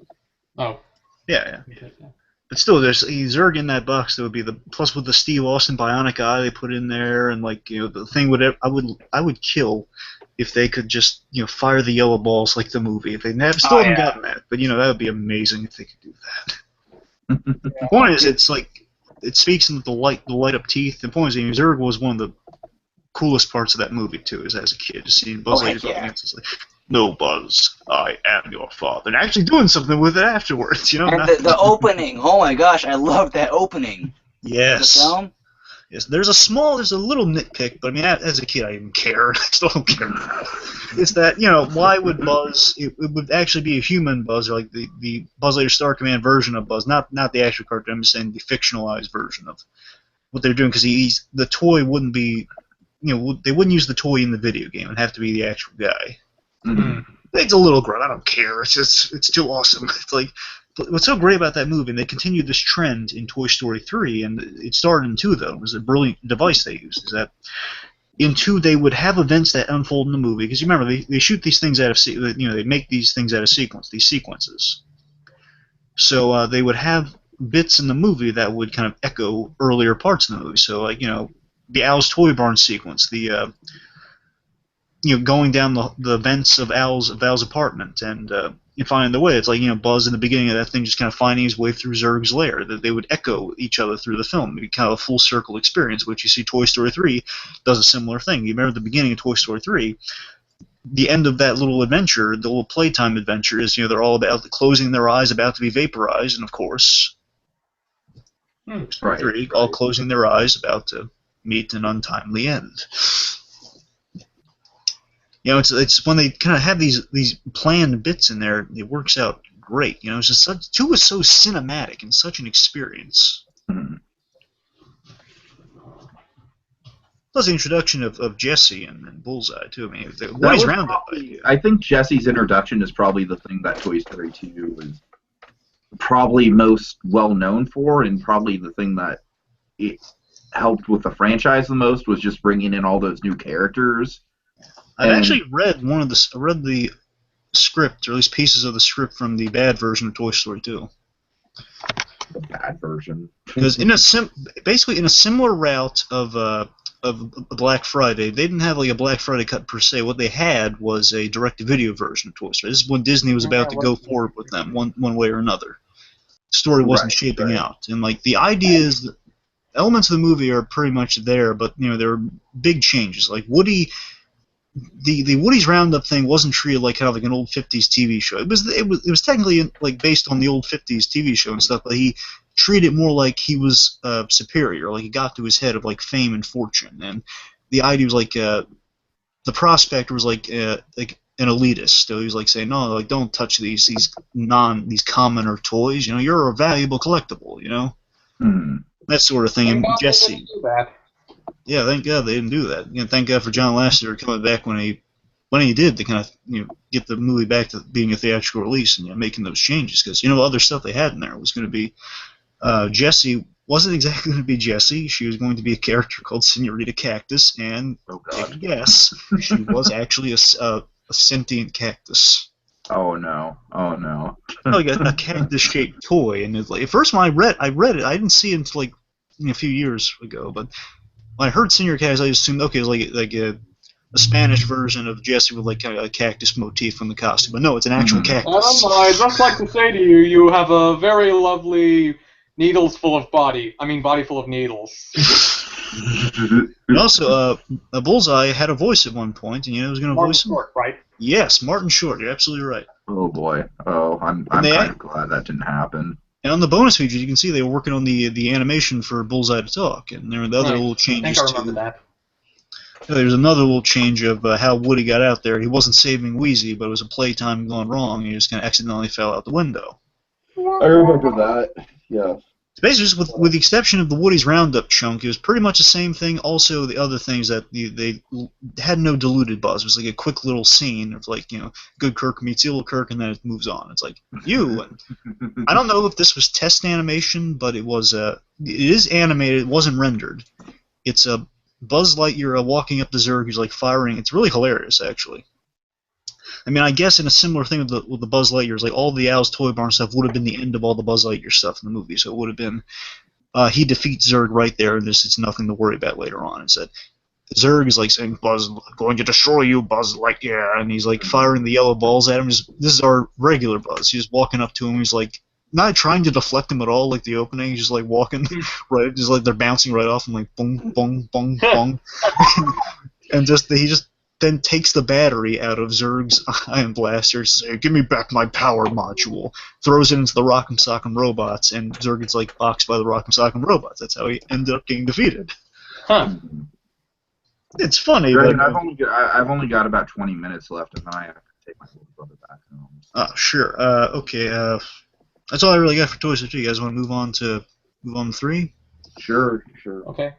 Oh. Yeah. But still, there's Zurg in that box. That would be plus with the Steve Austin bionic eye they put in there, and the thing I would kill if they could just fire the yellow balls like the movie. If they still haven't gotten that, but that would be amazing if they could do that. The point is, it's like it speaks into the light up teeth. The point is, Zurg was one of the coolest parts of that movie too. Is as a kid just seeing Buzz Lightyear. It's like, no, Buzz, I am your father. And actually doing something with it afterwards, And the opening, oh my gosh, I love that opening. Yes. The film? Yes, there's a little nitpick, but I mean, as a kid, I didn't care. I still don't care. It's that, why would Buzz? It would actually be a human Buzz, or like the Buzz Lightyear Star Command version of Buzz, not the actual cartoon. I'm just saying the fictionalized version of what they're doing, because the toy wouldn't be, they wouldn't use the toy in the video game. It'd have to be the actual guy. Mm-hmm. It's a little grunt. I don't care. It's too awesome. It's like. But what's so great about that movie, and they continued this trend in Toy Story 3, and it started in 2, though. It was a brilliant device they used, is that in 2 they would have events that unfold in the movie, because you remember, they shoot these things out of, they make these things out of these sequences. So they would have bits in the movie that would kind of echo earlier parts of the movie. So, like, the Al's Toy Barn sequence, the, going down the vents of Al's apartment, and finding the way. It's like, Buzz in the beginning of that thing just kind of finding his way through Zurg's lair. That they would echo each other through the film. It'd be kind of a full circle experience, which you see Toy Story 3 does a similar thing. You remember the beginning of Toy Story 3, the end of that little adventure, the little playtime adventure is, they're all about closing their eyes, about to be vaporized, and of course, Right. 3, all closing their eyes, about to meet an untimely end. It's when they kind of have these planned bits in there, it works out great. It's just 2 was so cinematic and such an experience. Mm-hmm. Plus the introduction of Jesse and Bullseye too. I mean, Woody's Roundup. I think Jesse's introduction is probably the thing that Toy Story 2 is probably most well known for, and probably the thing that it helped with the franchise the most was just bringing in all those new characters. I've actually read the script, or at least pieces of the script from the bad version of Toy Story 2. The bad version. Because basically in a similar route of Black Friday, they didn't have like a Black Friday cut per se. What they had was a direct-to-video version of Toy Story. This is when Disney was about to go forward with them one way or another. The story wasn't shaping out, and like the ideas, the elements of the movie are pretty much there, but there are big changes. Like Woody. The Woody's Roundup thing wasn't treated like kind of like an old 50s TV show. It was technically like based on the old 50s TV show and stuff, but he treated it more like he was superior, like he got to his head of like fame and fortune. And the idea was like the prospector was like an elitist. So he was like saying, no, like don't touch these commoner toys. You're a valuable collectible. That sort of thing. And Jesse. Yeah, thank God they didn't do that. Thank God for John Lasseter coming back when he did to kind of get the movie back to being a theatrical release and making those changes, because other stuff they had in there was going to be Jessie wasn't exactly going to be Jessie. She was going to be a character called Senorita Cactus, and yes, she was actually a sentient cactus. Oh no! Like a cactus-shaped toy, and it's like at first when I read it, I didn't see it until like a few years ago, but. When I heard Senior Cactus, I assumed, okay, it was like a Spanish version of Jesse with like kind of a cactus motif on the costume. But no, it's an actual cactus. I'd just like to say to you, you have a very lovely body full of needles. And also, Bullseye had a voice at one point, and it was going to voice him. Martin Short, right? Yes, Martin Short. You're absolutely right. Oh boy. Oh, I'm kind of glad that didn't happen. And on the bonus features, you can see they were working on the animation for Bullseye to talk, and there were the other little changes I think I remember that. There's another little change of how Woody got out there. He wasn't saving Wheezy, but it was a playtime gone wrong, and he just kind of accidentally fell out the window. I remember that. Yeah. Basically, just with the exception of the Woody's Roundup chunk, it was pretty much the same thing. Also, the other things that they had no diluted Buzz. It was like a quick little scene of like, good Kirk meets evil Kirk, and then it moves on. It's like, and I don't know if this was test animation, but it is animated. It wasn't rendered. It's a Buzz Lightyear walking up to Zurg who's like firing. It's really hilarious, actually. I mean, I guess in a similar thing with the Buzz Lightyears, like all the Al's Toy Barn stuff would have been the end of all the Buzz Lightyear stuff in the movie. So it would have been he defeats Zurg right there, and it's nothing to worry about later on. It's that Zurg is like saying, "Buzz, I'm going to destroy you, Buzz Lightyear," and he's like firing the yellow balls at him. This is our regular Buzz. He's walking up to him. He's like not trying to deflect him at all, like the opening. He's just like walking right, just like they're bouncing right off him, like boom, boom, boom, boom, and he just then takes the battery out of Zurg's ion blaster, says, "Give me back my power module," throws it into the Rock'em Sock'em robots, and Zurg gets like boxed by the Rock'em Sock'em robots. That's how he ended up getting defeated. Huh. It's funny, Greg, but I've only got about 20 minutes left, and then I have to take my little brother back home. oh sure. Okay. That's all I really got for Toy Story 2. You guys want to move on to 3? Sure. Okay.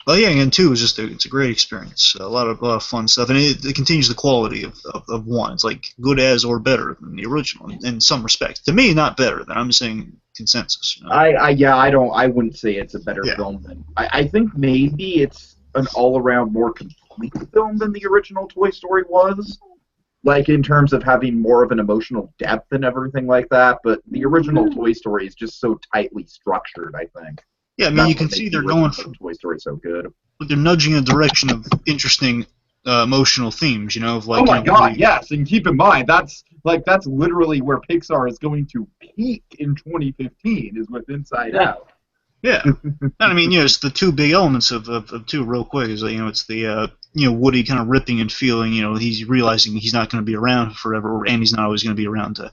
Well, yeah, and 2 is just it's a great experience. A lot of fun stuff, and it continues the quality of 1. It's like good as or better than the original in some respects. To me, not better. I'm saying consensus. You know? I wouldn't say it's a better film than. I think maybe it's an all-around more complete film than the original Toy Story was. Like, in terms of having more of an emotional depth and everything like that, but the original Toy Story is just so tightly structured, I think. Yeah, I mean, you can see they're going for Toy Story so good. But they're nudging in the direction of interesting emotional themes, you know, of like. Oh my God, yes, and keep in mind that's literally where Pixar is going to peak in 2015 is with Inside Out. Yeah, and I mean, it's the 2 big elements of 2 real quick. Is it's the Woody kind of ripping and feeling, he's realizing he's not going to be around forever, and he's not always going to be around to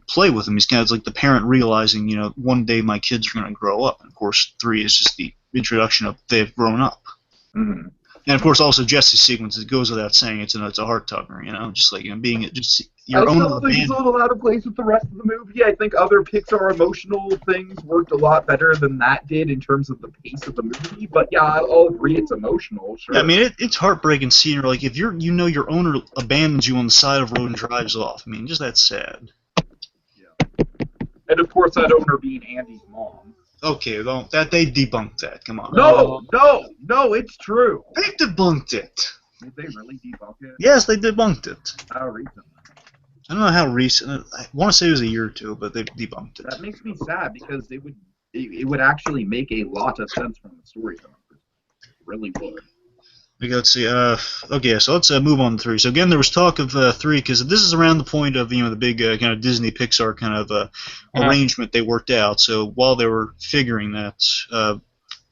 play with him. He's kind of like the parent realizing, one day my kids are going to grow up. And of course, 3 is just the introduction of they've grown up. Mm-hmm. And of course, also Jesse's sequence. It goes without saying it's a heart tugger. Just like being just your own. I still think it's a little out of place with the rest of the movie. I think other Pixar emotional things worked a lot better than that did in terms of the pace of the movie. But yeah, I'll agree it's emotional. Sure. Yeah, I mean, it's heartbreaking seeing her. Like if your owner abandons you on the side of the road and drives off. I mean, just that's sad. And of course, that owner being Andy's mom. Okay, well, they debunked that. Come on. No, it's true. They debunked it. Did they really debunk it? Yes, they debunked it. How recently? I don't know how recent. I want to say it was a year or 2, but they debunked it. That makes me sad because it would actually make a lot of sense from the storytelling. It really would. Let's see. Okay, so let's move on to 3. So again, there was talk of 3 because this is around the point of the big kind of Disney Pixar kind of arrangement they worked out. So while they were figuring that,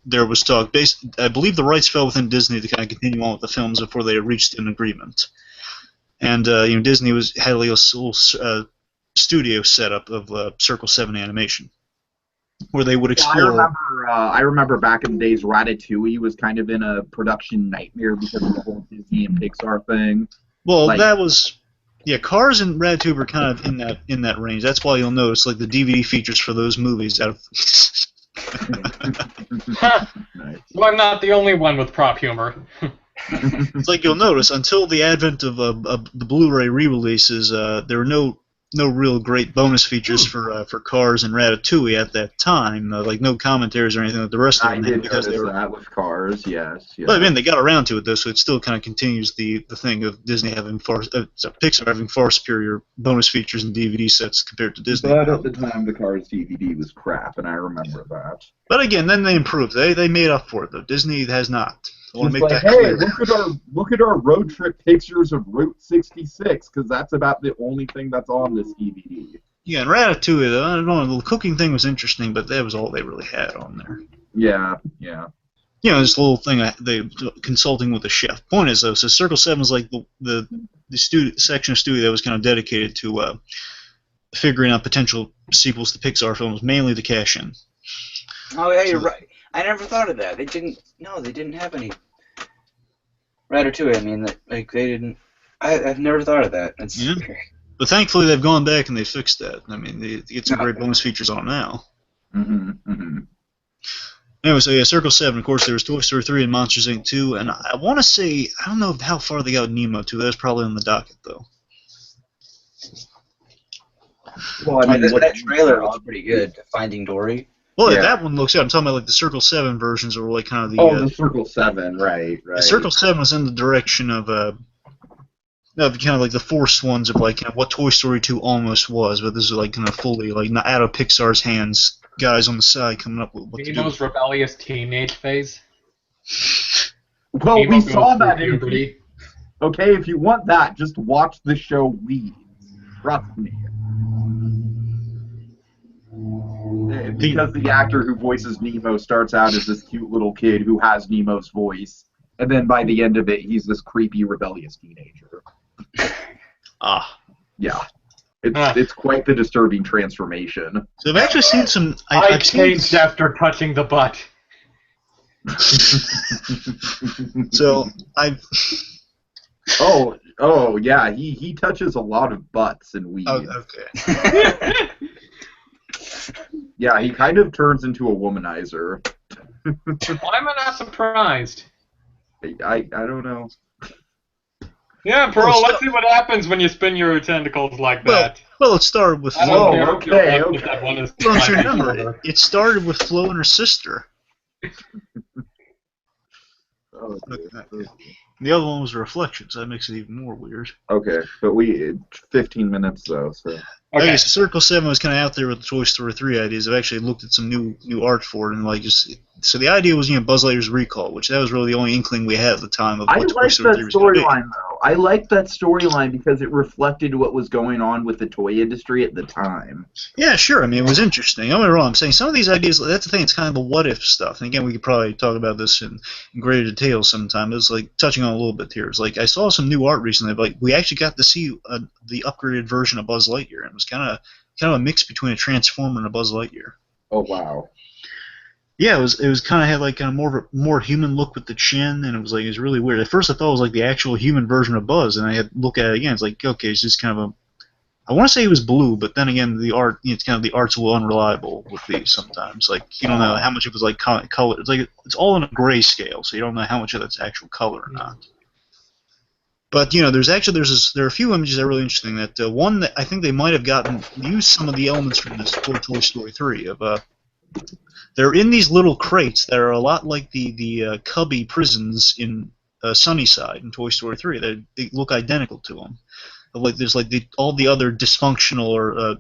there was talk. I believe the rights fell within Disney to kind of continue on with the films before they reached an agreement. And Disney had a little studio setup of Circle 7 Animation, where they would explore. I remember back in the days, Ratatouille was kind of in a production nightmare because of the whole Disney and Pixar thing. Well, that was, Cars and Ratatouille were kind of in that range. That's why you'll notice like the DVD features for those movies out of. Nice. Well, I'm not the only one with prop humor. It's like you'll notice until the advent of the Blu-ray re-releases, there were no real great bonus features for Cars and Ratatouille at that time. Like no commentaries or anything like the rest of them. I did because notice they were, that with Cars, yes. But I mean, they got around to it though, so it still kind of continues the thing of Disney having Pixar having far superior bonus features and DVD sets compared to Disney. But at the time, the Cars DVD was crap, and I remember that. But again, then they improved. They made up for it though. Disney has not. I want to make that hey, clear. look at our road trip pictures of Route 66, because that's about the only thing that's on this DVD. Yeah, and Ratatouille, though, I don't know, the cooking thing was interesting, but that was all they really had on there. Yeah. This little thing, they consulting with the chef. Point is, though, so Circle 7 is like the section of studio that was kind of dedicated to figuring out potential sequels to Pixar films, mainly to cash in. Oh yeah, you're right. I never thought of that. They didn't have any Ratatouille. I mean, they didn't. I've never thought of that. That's But thankfully, they've gone back and they fixed that. I mean, they get some great bonus features on now. Anyway, so yeah, Circle 7. Of course, there was Toy Story 3 and Monsters Inc. 2, and I want to say I don't know how far they got with Nemo 2. That's probably on the docket though. Well, I mean, that trailer looks pretty good. Finding Dory. Well, that one looks good. I'm talking about like the Circle 7 versions, or like kind of the. The Circle 7, right. The Circle 7 was in the direction of kind of like the forced ones of like what Toy Story 2 almost was, but this is like kind of fully like not out of Pixar's hands. Guys on the side coming up with what to do. Nimo's rebellious teenage phase. Well, Nemo we saw goes that through in. puberty. Okay, if you want that, just watch the show Weeds. Trust me. Because the actor who voices Nemo starts out as this cute little kid who has Nemo's voice, and then by the end of it, he's this creepy, rebellious teenager. Yeah. It's quite the disturbing transformation. So I've actually seen some. I changed after touching the butt. So Oh, yeah. He touches a lot of butts and weeds. okay. Yeah, he kind of turns into a womanizer. Why am I not surprised? I don't know. Yeah, bro, Well, let's see what happens when you spin your tentacles like that. Well, it started with I Flo. don't care okay, if that one is Don't you my remember? brother. It started with Flo and her sister. Oh, dear. The other one was a reflection, so that makes it even more weird. Okay, but 15 minutes though, so. Okay, so Circle 7 was kind of out there with the Toy Story 3 ideas. I've actually looked at some new art for it, and like just so the idea was Buzz Lightyear's recall, which that was really the only inkling we had at the time of I what Toy like Story that 3 was going to be. storyline though. I like that storyline because it reflected what was going on with the toy industry at the time. Yeah, sure. I mean, it was interesting. Don't get me wrong. I'm saying some of these ideas, that's the thing, it's kind of the what if stuff. And again, we could probably talk about this in greater detail sometime. It's like touching on a little bit here. It's like I saw some new art recently, but like we actually got to see the upgraded version of Buzz Lightyear. And it was kind of a mix between a Transformer and a Buzz Lightyear. Oh wow. Yeah, it was kind of had like a more human look with the chin, and it was really weird. At first, I thought it was like the actual human version of Buzz, and I had to look at it again. It's like, okay, it's just kind of a. I want to say it was blue, but then again, the art, it's kind of the art's a little unreliable with these sometimes. Like you don't know how much it was like color. It's like it's all in a grayscale, so you don't know how much of that's actual color or not. But there are a few images that are really interesting. That one that I think they might have used some of the elements from this Toy Story 3 of. They're in these little crates that are a lot like the Cubby prisons in Sunnyside in Toy Story 3. They look identical to them. Like there's all the other dysfunctional or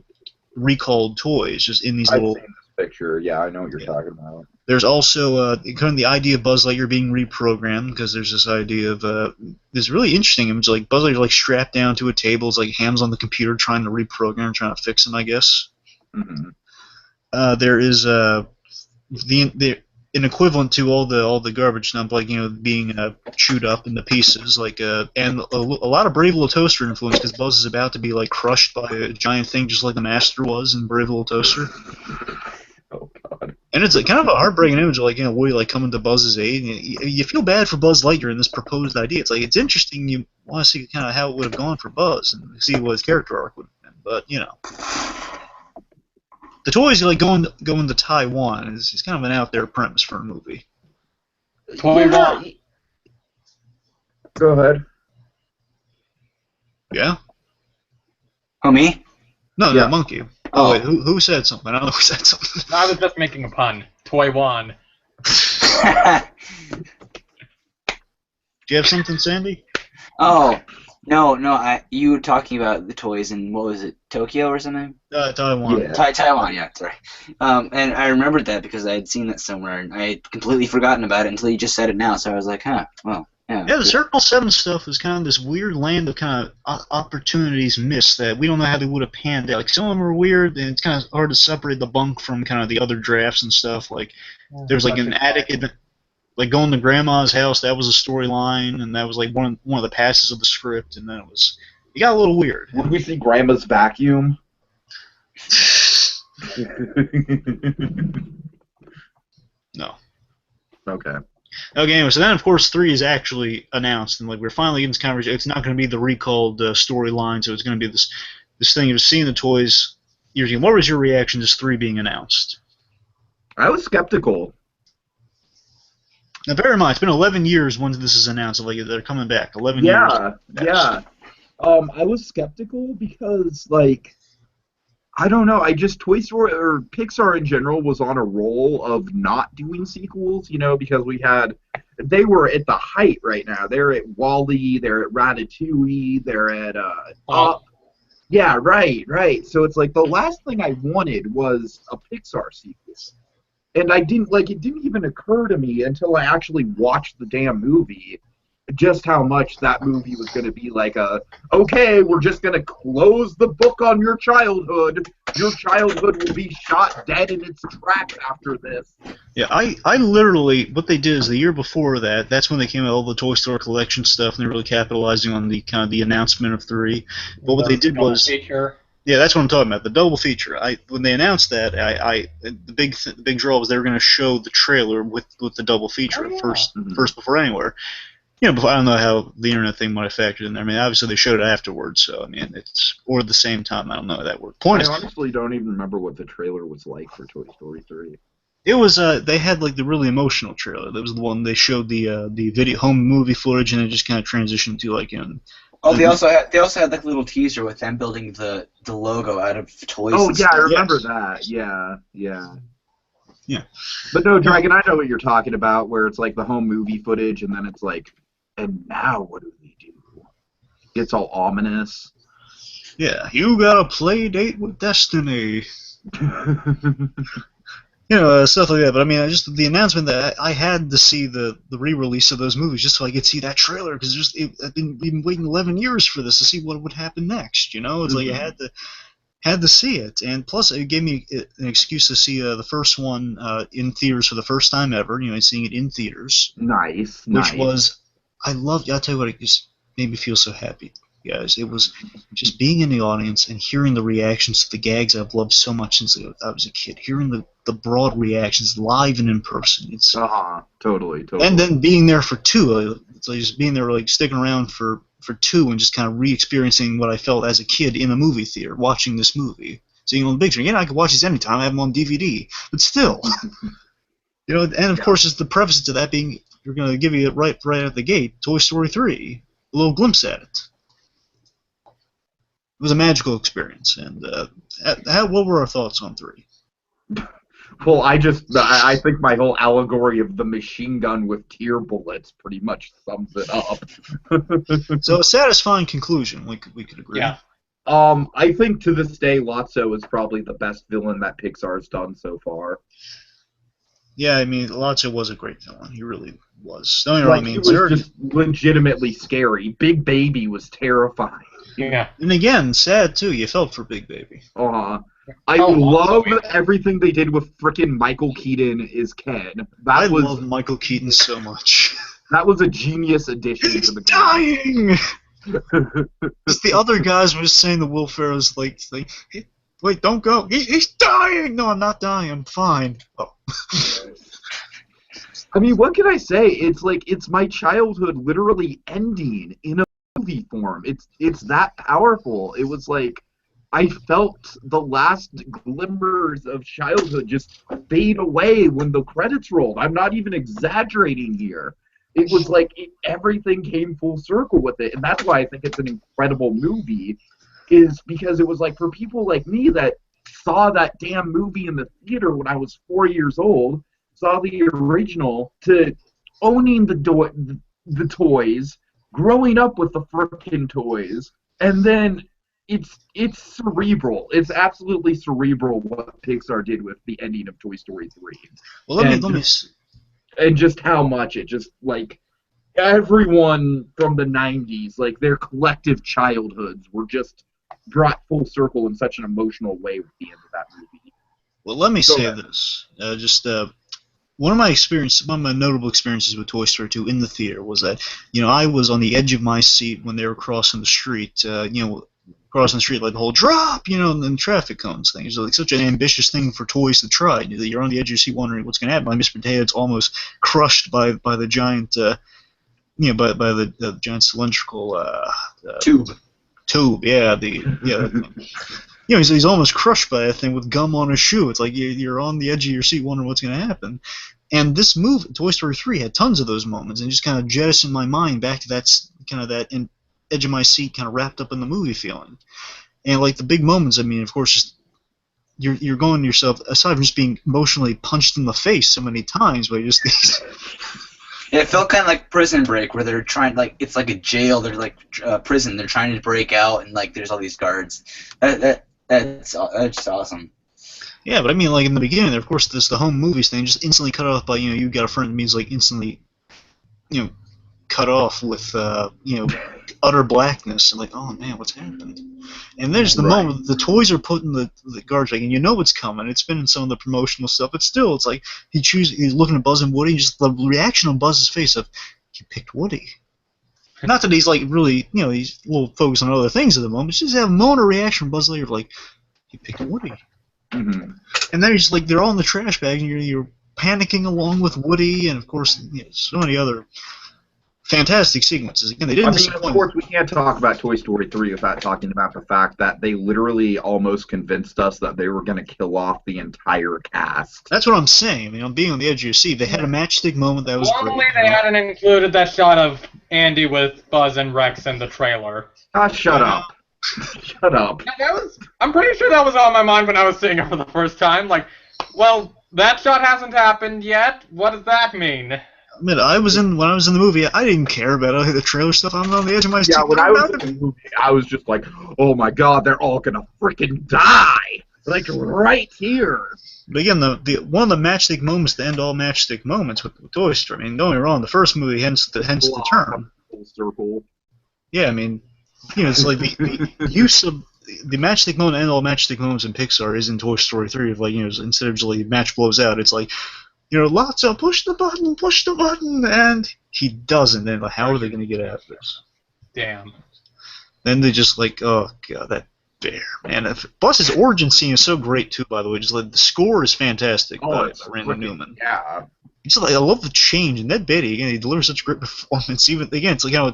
recalled toys just in these little. I've seen this picture. Yeah, I know what you're talking about. There's also kind of the idea of Buzz Lightyear being reprogrammed because there's this idea of this really interesting image like Buzz Lightyear strapped down to a table, it's like hands on the computer trying to reprogram, trying to fix him, I guess. Mm-hmm. There is an equivalent to all the garbage dump, like being chewed up into pieces, and a lot of Brave Little Toaster influence because Buzz is about to be crushed by a giant thing, just like the Master was in Brave Little Toaster. Oh God. And it's kind of a heartbreaking image of Woody coming to Buzz's aid. And you feel bad for Buzz Lightyear in this proposed idea. It's interesting. You want to see kind of how it would have gone for Buzz and see what his character arc would have been, but the toys going to Taiwan is kind of an out there premise for a movie. Taiwan. Go ahead. Yeah? Oh, me? No, Yeah. Monkey. Oh. Oh, wait, who said something? I don't know who said something. I was just making a pun. Taiwan. Do you have something, Sandy? Oh, no. You were talking about the toys in, what was it, Tokyo or something? Taiwan. Yeah. Taiwan, yeah, sorry. And I remembered that because I had seen that somewhere, and I had completely forgotten about it until you just said it now, so I was like, huh, well, yeah. Yeah, the Circle 7 stuff is kind of this weird land of kind of opportunities missed that we don't know how they would have panned out. Some of them are weird, and it's kind of hard to separate the bunk from kind of the other drafts and stuff. There's an attic, going to Grandma's house, that was a storyline, and that was one of the passes of the script, and then it got a little weird. Would we see Grandma's vacuum? No. Okay. Okay, anyway, so then of course 3 is actually announced, and we're finally getting this conversation. It's not going to be the recalled storyline, so it's going to be this thing of seeing the toys. What was your reaction to this 3 being announced? I was skeptical. Now, bear in mind, it's been 11 years when this is announced. They're coming back. 11 years. Yeah. I was skeptical because, I don't know. Toy Story or Pixar in general was on a roll of not doing sequels, because they were at the height right now. They're at WALL-E, they're at Ratatouille, they're at, Up. Yeah, right. So it's the last thing I wanted was a Pixar sequel. And it didn't even occur to me until I actually watched the damn movie just how much that movie was going to be okay, we're just going to close the book on your childhood. Your childhood will be shot dead in its tracks after this. Yeah, I literally, what they did is the year before that's when they came out with all the Toy Story collection stuff, and they're really capitalizing on the kind of the announcement of 3. But what they did was, Yeah, that's what I'm talking about. The double feature. When they announced that, the big draw was they were going to show the trailer with the double feature first before anywhere. But I don't know how the internet thing might have factored in there. I mean, obviously they showed it afterwards, so I mean, or at the same time. I don't know how that worked. I honestly don't even remember what the trailer was like for Toy Story 3. It was they had like the really emotional trailer. That was the one they showed the video home movie footage, and it just kind of transitioned to like Oh, they also had like a little teaser with them building the logo out of toys. Oh and yeah, stuff. I remember that. Yeah. But no, Dragon, I know what you're talking about, where it's like the home movie footage, and then it's like, and now what do they do? It's all ominous. Yeah, you got a play date with destiny. Stuff like that. But I mean, just the announcement that I had to see the re-release of those movies just so I could see that trailer, because I've been waiting 11 years for this to see what would happen next. It's like I had to see it, and plus it gave me an excuse to see the first one in theaters for the first time ever. Seeing it in theaters. Nice. Which was, I loved. I'll tell you what, it just made me feel so happy, guys. It was just being in the audience and hearing the reactions to the gags I've loved so much since I was a kid. Hearing the broad reactions live and in person. It's totally. And then being there for 2, it's like just being there, like sticking around for 2 and just kind of re-experiencing what I felt as a kid in a movie theater watching this movie, seeing it on the big screen. I could watch these anytime. I have them on DVD, but still, And of course, it's the preface to that being you're going to give you it right at the gate. Toy Story 3, a little glimpse at it. It was a magical experience. And what were our thoughts on 3? Well, I think my whole allegory of the machine gun with tear bullets pretty much sums it up. So a satisfying conclusion, we could agree. Yeah. I think to this day, Lotso is probably the best villain that Pixar's done so far. Yeah, I mean, Lotso was a great villain. He really was. Don't get me wrong, He was just legitimately scary. Big Baby was terrifying. Yeah. And again, sad too. You felt for Big Baby. I love everything they did with frickin' Michael Keaton as Ken. I love Michael Keaton so much. That was a genius addition to the game. Just the other guys were just saying to Will Ferrell's like, wait, don't go. He's dying. No, I'm not dying. I'm fine. Oh. I mean, what can I say? It's my childhood literally ending in a movie form. It's that powerful. It was like I felt the last glimmers of childhood just fade away when the credits rolled. I'm not even exaggerating here. It was like everything came full circle with it, and that's why I think it's an incredible movie, is because it was like for people like me that saw that damn movie in the theater when I was 4 years old, saw the original, to owning the toys, growing up with the frickin' toys, and then it's cerebral. It's absolutely cerebral what Pixar did with the ending of Toy Story 3. Well, let me. And just how much it just, like, everyone from the 90s, like, their collective childhoods were just brought full circle in such an emotional way with the end of that movie. Well, let me say this. One of my notable experiences with Toy Story 2 in the theater was that, I was on the edge of my seat when they were crossing the street, crossing the street like the whole drop, and then traffic cones thing. It's like such an ambitious thing for toys to try. You're on the edge of your seat wondering what's going to happen. Like Mr. Potato's almost crushed by the giant, by the giant cylindrical tube. Yeah, he's almost crushed by that thing with gum on his shoe. It's like you're on the edge of your seat wondering what's going to happen. And this movie, Toy Story 3, had tons of those moments, and just kind of jettisoned my mind back to that edge of my seat, kind of wrapped up in the movie feeling. And like the big moments, I mean, of course, just you're going to yourself, aside from just being emotionally punched in the face so many times by just these. It felt kind of like Prison Break, where they're trying, like, it's like a jail, they're like prison, they're trying to break out, and like there's all these guards. That's just awesome. Yeah, but I mean, like in the beginning, of course, the home movies thing just instantly cut off by you got a friend means like instantly, cut off with utter blackness and like, oh man, what's happened? And there's the moment the toys are put in the garbage bag, and you know what's coming. It's been in some of the promotional stuff, but still, it's like he's looking at Buzz and Woody, and just the reaction on Buzz's face of he picked Woody. Not that he's like really, he's a little focused on other things at the moment. Just have a moment of reaction from Buzz Lightyear, like, you picked Woody. Mm-hmm. And then he's just like, they're all in the trash bag, and you're panicking along with Woody, and of course, so many other fantastic sequences. Again, they didn't disappoint. Of course, we can't talk about Toy Story 3 without talking about the fact that they literally almost convinced us that they were going to kill off the entire cast. That's what I'm saying. I'm being on the edge of your seat. They had a matchstick moment that was Normally great. they hadn't included that shot of Andy with Buzz and Rex in the trailer. Shut up. Shut up. Yeah, I'm pretty sure that was on my mind when I was seeing it for the first time. Like, well, that shot hasn't happened yet. What does that mean? I mean, when I was in the movie, I didn't care about the trailer stuff. I'm on the edge of my seat. Yeah, when I was in the movie, I was just like, oh my god, they're all gonna freaking die! Like, right here! But again, one of the matchstick moments, the end all matchstick moments with Toy Story. I mean, don't get me wrong, the first movie, hence the term. Full circle. Yeah, I mean, it's like the use of the matchstick moment, end all matchstick moments in Pixar is in Toy Story 3. Of like, instead of just like match blows out, it's like, Lotso, push the button, and he doesn't. And like, how are they going to get out of this? Damn. Then they just like, oh god, that bear, man. Plus, his origin scene is so great too. By the way, just like the score is fantastic by Randy Newman. Yeah. It's like, I love the change, and Ned Beatty again. He delivers such a great performance. Even again, it's like how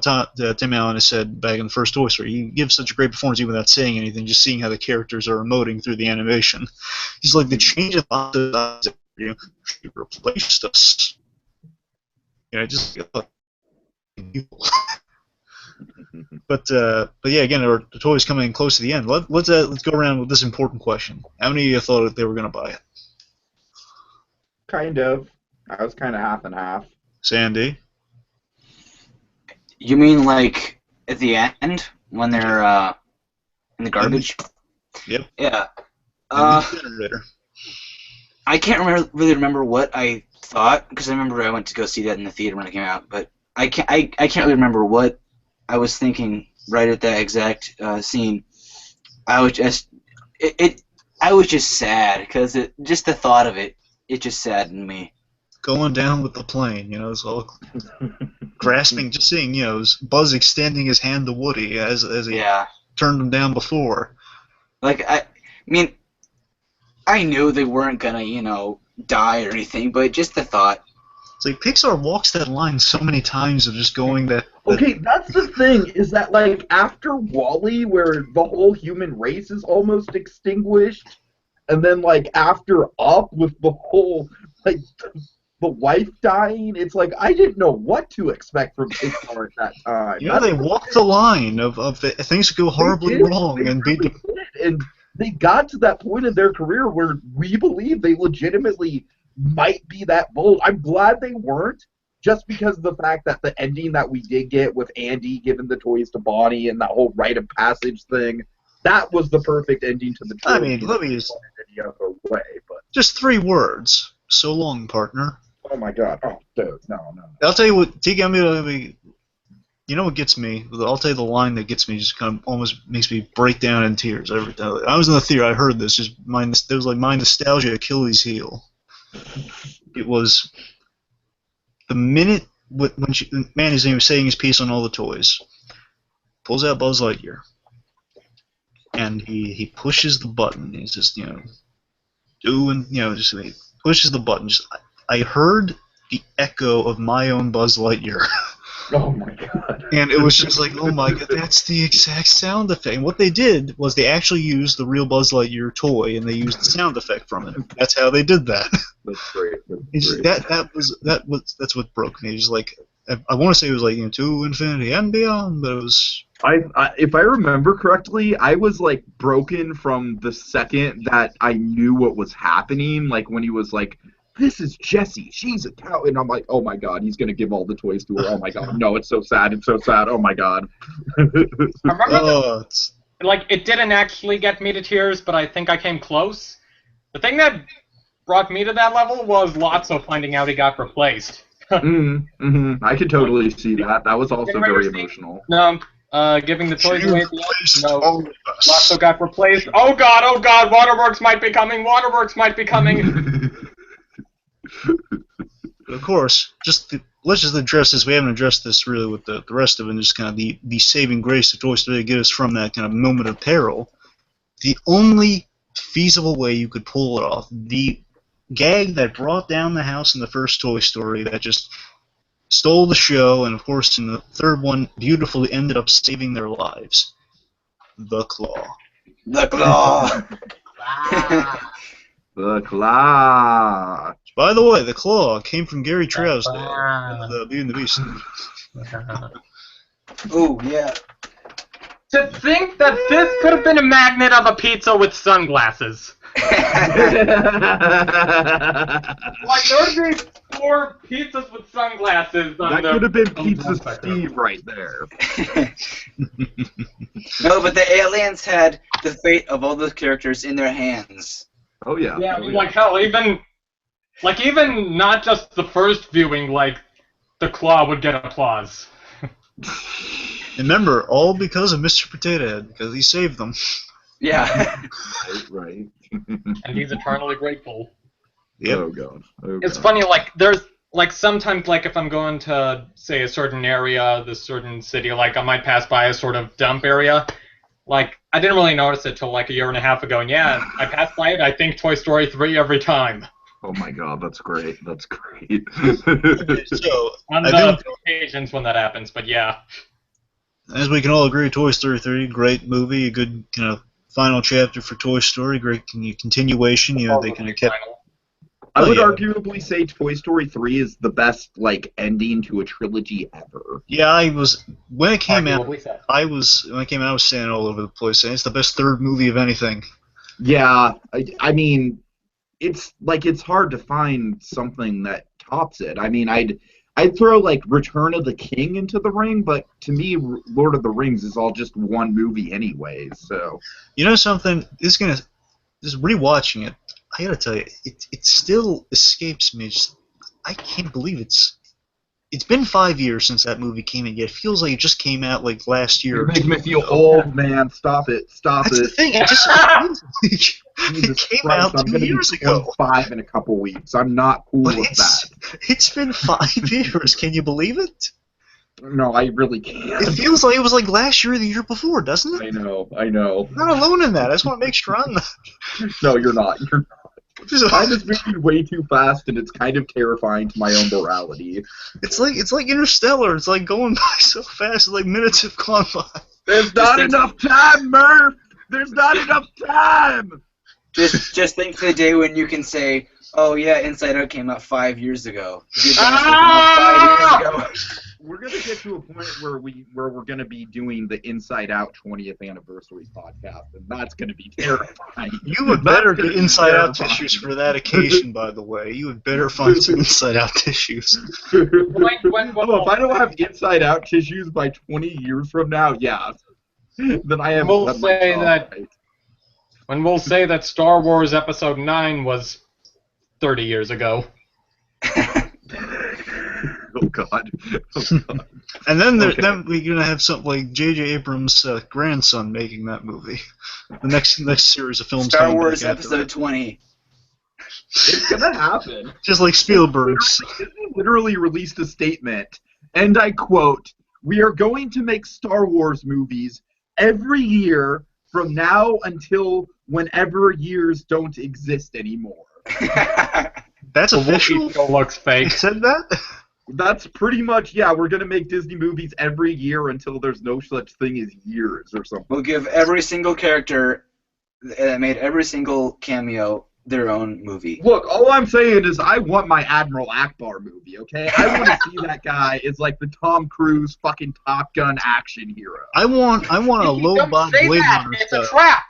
Tim Allen has said back in the first Toy Story. He gives such a great performance even without saying anything, just seeing how the characters are emoting through the animation. He's like the change of eyes. She replaced us. Just. But yeah, again, the toys coming in close to the end. Let's go around with this important question. How many of you thought they were going to buy it? Kind of. I was kind of half and half. Sandy? You mean like at the end when they're in the garbage? Yep. Yeah. Generator. I can't really remember what I thought, because I remember I went to go see that in the theater when it came out, but I can't really remember what I was thinking right at that exact scene. I was just sad, because just the thought of it just saddened me. Going down with the plane, it's all grasping, just seeing, Buzz extending his hand to Woody as he turned him down before. Like, I mean, I knew they weren't gonna, die or anything, but just the thought. It's like Pixar walks that line so many times of just going that. Okay, that's the thing, is that, like, after WALL-E, where the whole human race is almost extinguished, and then, like, after Up, with the whole, like, the wife dying, it's like, I didn't know what to expect from Pixar at that time. They walked the line of things go horribly wrong. And they got to that point in their career where we believe they legitimately might be that bold. I'm glad they weren't, just because of the fact that the ending that we did get with Andy giving the toys to Bonnie and that whole rite of passage thing, that was the perfect ending to the trilogy. I mean, let me just... any other way, but... Just 3 words. So long, partner. Oh my god. Oh, dude. No. I'll tell you what, Tiki, you know what gets me? I'll tell you the line that gets me, just kind of almost makes me break down in tears every time. I was in the theater, I heard this. It was like my nostalgia Achilles heel. It was the minute when he was saying his piece on all the toys, pulls out Buzz Lightyear, and he pushes the button. He's just pushes the button. I heard the echo of my own Buzz Lightyear. Oh my god. And it was just like, oh my god, that's the exact sound effect. And what they did was they actually used the real Buzz Lightyear toy, and they used the sound effect from it. That's how they did that. That's great. That's what broke me. Just like, I want to say it was like to infinity and beyond, but it was. If I remember correctly, I was like broken from the second that I knew what was happening. Like when he was like, "This is Jessie. She's a cow," and I'm like, "Oh my god, he's gonna give all the toys to her." Oh my god, no, it's so sad. It's so sad. Oh my god. I remember like it didn't actually get me to tears, but I think I came close. The thing that brought me to that level was Lotso finding out he got replaced. I could totally see that. That was also very emotional. No. Giving the toys away at the end. No, Lotso got replaced. Oh god, Waterworks might be coming. Of course, let's just address this. We haven't addressed this really with the rest of it. Just kind of the saving grace of Toy Story to get us from that kind of moment of peril. The only feasible way you could pull it off, the gag that brought down the house in the first Toy Story, that just stole the show, and of course in the third one, beautifully ended up saving their lives. The claw. The claw. The claw. By the way, the claw came from Gary Trousdale of the Beauty and the Beast. Ooh, yeah. To think that this could have been a magnet of a pizza with sunglasses. Like, there would be 4 pizzas with sunglasses on That the... could have been Pizza Steve right there. No, but the aliens had the fate of all those characters in their hands. Oh yeah. Yeah, I mean, like, hell, even not just the first viewing, like, the claw would get applause. Remember, all because of Mr. Potato Head, because he saved them. Yeah. Right. And he's eternally grateful. Yep. Oh god. Oh, It's god. funny, like, there's, like, sometimes, like, if I'm going to, say, a certain area, this certain city, like, I might pass by a sort of dump area. Like, I didn't really notice it till, like, a year and a half ago, and yeah, I pass by it, I think Toy Story 3 every time. Oh my god, that's great. That's great. So, On I the think, occasions when that happens, but yeah. as we can all agree, Toy Story 3, great movie, a good kind of final chapter for Toy Story, great continuation. You know, they kind of kept. I would yeah. arguably say Toy Story 3 is the best, like, ending to a trilogy ever. Yeah, when it came out, Arguably I was saying all over the place, saying it's the best third movie of anything. Yeah, I mean, it's hard to find something that tops it. I mean, I'd throw like Return of the King into the ring, but to me, Lord of the Rings is all just one movie anyways. So You know something? Just rewatching it. I gotta tell you, it still escapes me. I can't believe it's been 5 years since that movie came in. Yet it feels like it just came out like last year. you make me feel old, man. Stop it. Stop That's the it. thing. It just feels like it Jesus came Christ, out I'm 2 gonna years be ago. 25 in a couple weeks. I'm not cool But with that. it's been 5 years. Can you believe it? No, I really can't. It feels like it was like last year or the year before, doesn't I it? know. I'm not alone in that. I just want to make sure I'm not. No, you're not. You're Time is moving way too fast, and it's kind of terrifying to my own morality. It's like Interstellar. It's like going by so fast. Like minutes have gone by. There's not enough time, Murph. There's not enough time. Just think of the day when you can say, "Oh yeah, Inside Out came out 5 years ago." Good Dinosaur came out 5 years ago. We're gonna get to a point where we're gonna be doing the Inside Out 20th anniversary podcast, and that's gonna be terrifying. You would better get Inside Out tissues for that occasion, by the way. You would better find some Inside Out tissues. Oh, if I don't have Inside Out tissues by 20 years from now, yeah, then I have. We'll say that. When we'll say that Star Wars Episode 9 was 30 years ago. Oh God. Oh, God. And then Okay. then we're gonna have something like J.J. Abrams' grandson making that movie. The next series of films. Star coming Wars back after Episode that. 20. It's gonna happen. Just like Spielberg's. Disney literally released a statement, and I quote, "We are going to make Star Wars movies every year from now until whenever years don't exist anymore." That's The official. Wookiee still looks They fake. said that. That's pretty much, yeah, we're going to make Disney movies every year until there's no such thing as years or something. We'll give every single character that made every single cameo their own movie. Look, all I'm saying is I want my Admiral Akbar movie, okay? I want to see that guy as like the Tom Cruise fucking Top Gun action hero. I want a low Don't bot say Blade that! Runner It's a style. trap!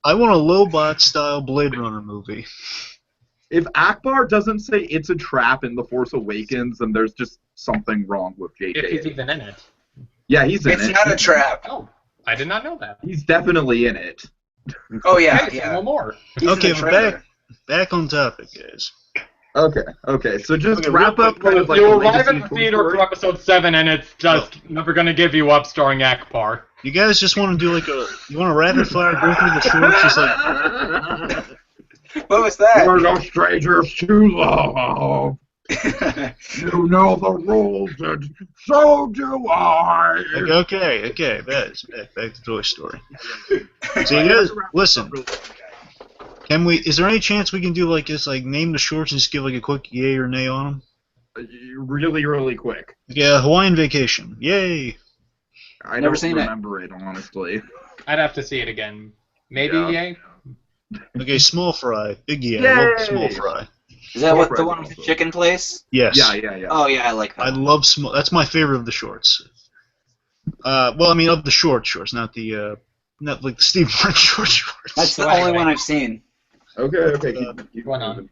I want a low bot style Blade Runner movie. If Akbar doesn't say it's a trap in The Force Awakens, then there's just something wrong with If he's JJ. even in it. Yeah, he's in It's it. not a trap. Oh, I did not know that. He's definitely in it. Oh yeah, Hey, say yeah. no more. He's in Okay, the but trailer. back on topic, guys. Okay, so just Okay, wrap real up quick, with like You the arrive legacy at the of Toy theater Story. for episode 7 and it's just never gonna give you up starring Akbar. You guys just want to do like you want to rapid fire go through the shorts, just like What was that? We're no strangers to love. You know the rules, and so do I. Okay. Back to Toy Story. So you guys, listen. Can we? Is there any chance we can do like this? Like name the shorts and just give like a quick yay or nay on them? Really, really quick. Yeah, Hawaiian Vacation. Yay. I Never don't seen it. remember it, honestly. I'd have to see it again. Maybe yay? Okay, Small Fry. Big yay. Yay! I love Small Fry. Is that what the Fries one with the also. chicken place? Yes. Yeah. Oh yeah, I like that. I love Small. That's my favorite of the shorts. Well, I mean of the shorts, not not like the Steve Martin shorts. That's the So only anyway. one I've seen. Okay. Keep Going on. moving.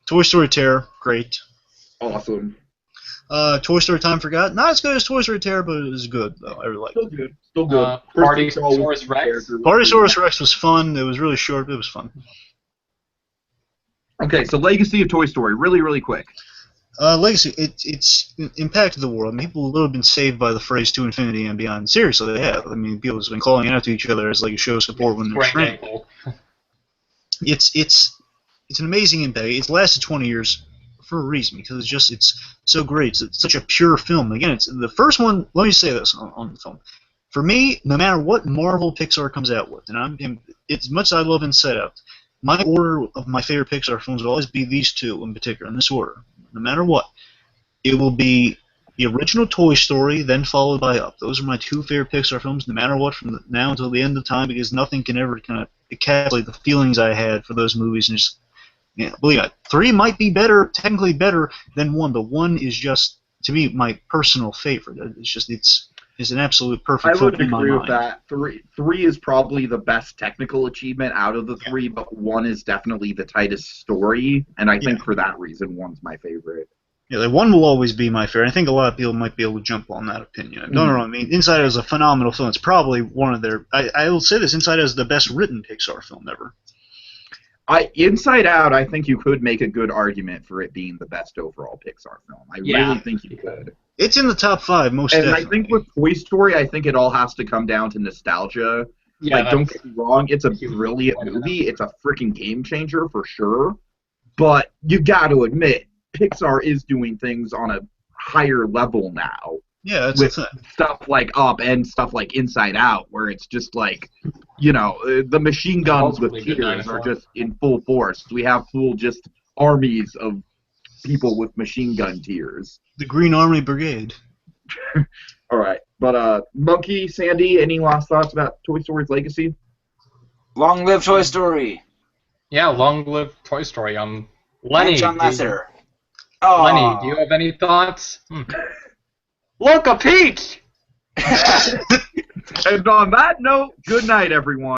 Toy Story Terror, great. Awesome. Toy Story Time Forgot, not as good as Toy Story Terror, but it was good though. I really liked it. Still good. Partysaurus Rex. Partysaurus Rex was fun. It was really short, but it was fun. Okay, so Legacy of Toy Story, really, really quick. Legacy, it's impacted the world. I mean, people have been saved by the phrase "to infinity and beyond." Seriously, they have. I mean, people have been calling out to each other as like a show of support when they're Sprained stranded. ankle. It's an amazing impact. It's lasted 20 years for a reason because it's so great. It's such a pure film. Again, it's the first one. Let me say this on the film. For me, no matter what Marvel Pixar comes out with, and it's much as I love Inside Out, my order of my favorite Pixar films will always be these two in particular, in this order. No matter what, it will be the original Toy Story, then followed by Up. Those are my two favorite Pixar films, no matter what, from now until the end of time, because nothing can ever kind of encapsulate the feelings I had for those movies. And just, believe it, 3 might be better, technically better than 1, but 1 is just, to me, my personal favorite. It's an absolute perfect I film would in my agree with mind. that. Three is probably the best technical achievement out of the 3, but 1 is definitely the tightest story, and I think for that reason, 1's my favorite. Yeah, like 1 will always be my favorite. I think a lot of people might be able to jump on that opinion. Don't get me wrong. I mean, Inside Out is a phenomenal film. It's probably one of their. I will say this: Inside Out is the best written Pixar film ever. Inside Out, I think you could make a good argument for it being the best overall Pixar film. I really think you could. It's in the top 5, most definitely. And I think with Toy Story, I think it all has to come down to nostalgia. Yeah, like, don't get me wrong, it's a brilliant movie. It's a freaking game changer for sure. But you got to admit, Pixar is doing things on a higher level now. Yeah, that's with the thing. stuff like Up and stuff like Inside Out, where it's just like, the machine guns with tears are just in full force. We have full just armies of people with machine gun tears. The Green Army Brigade. All right, but Monkey, Sandy, any last thoughts about Toy Story's legacy? Long live Toy Story. Yeah, long live Toy Story. Lenny, And John do you- Lasseter. Oh. Lenny, do you have any thoughts? Look, a peach! And on that note, good night, everyone.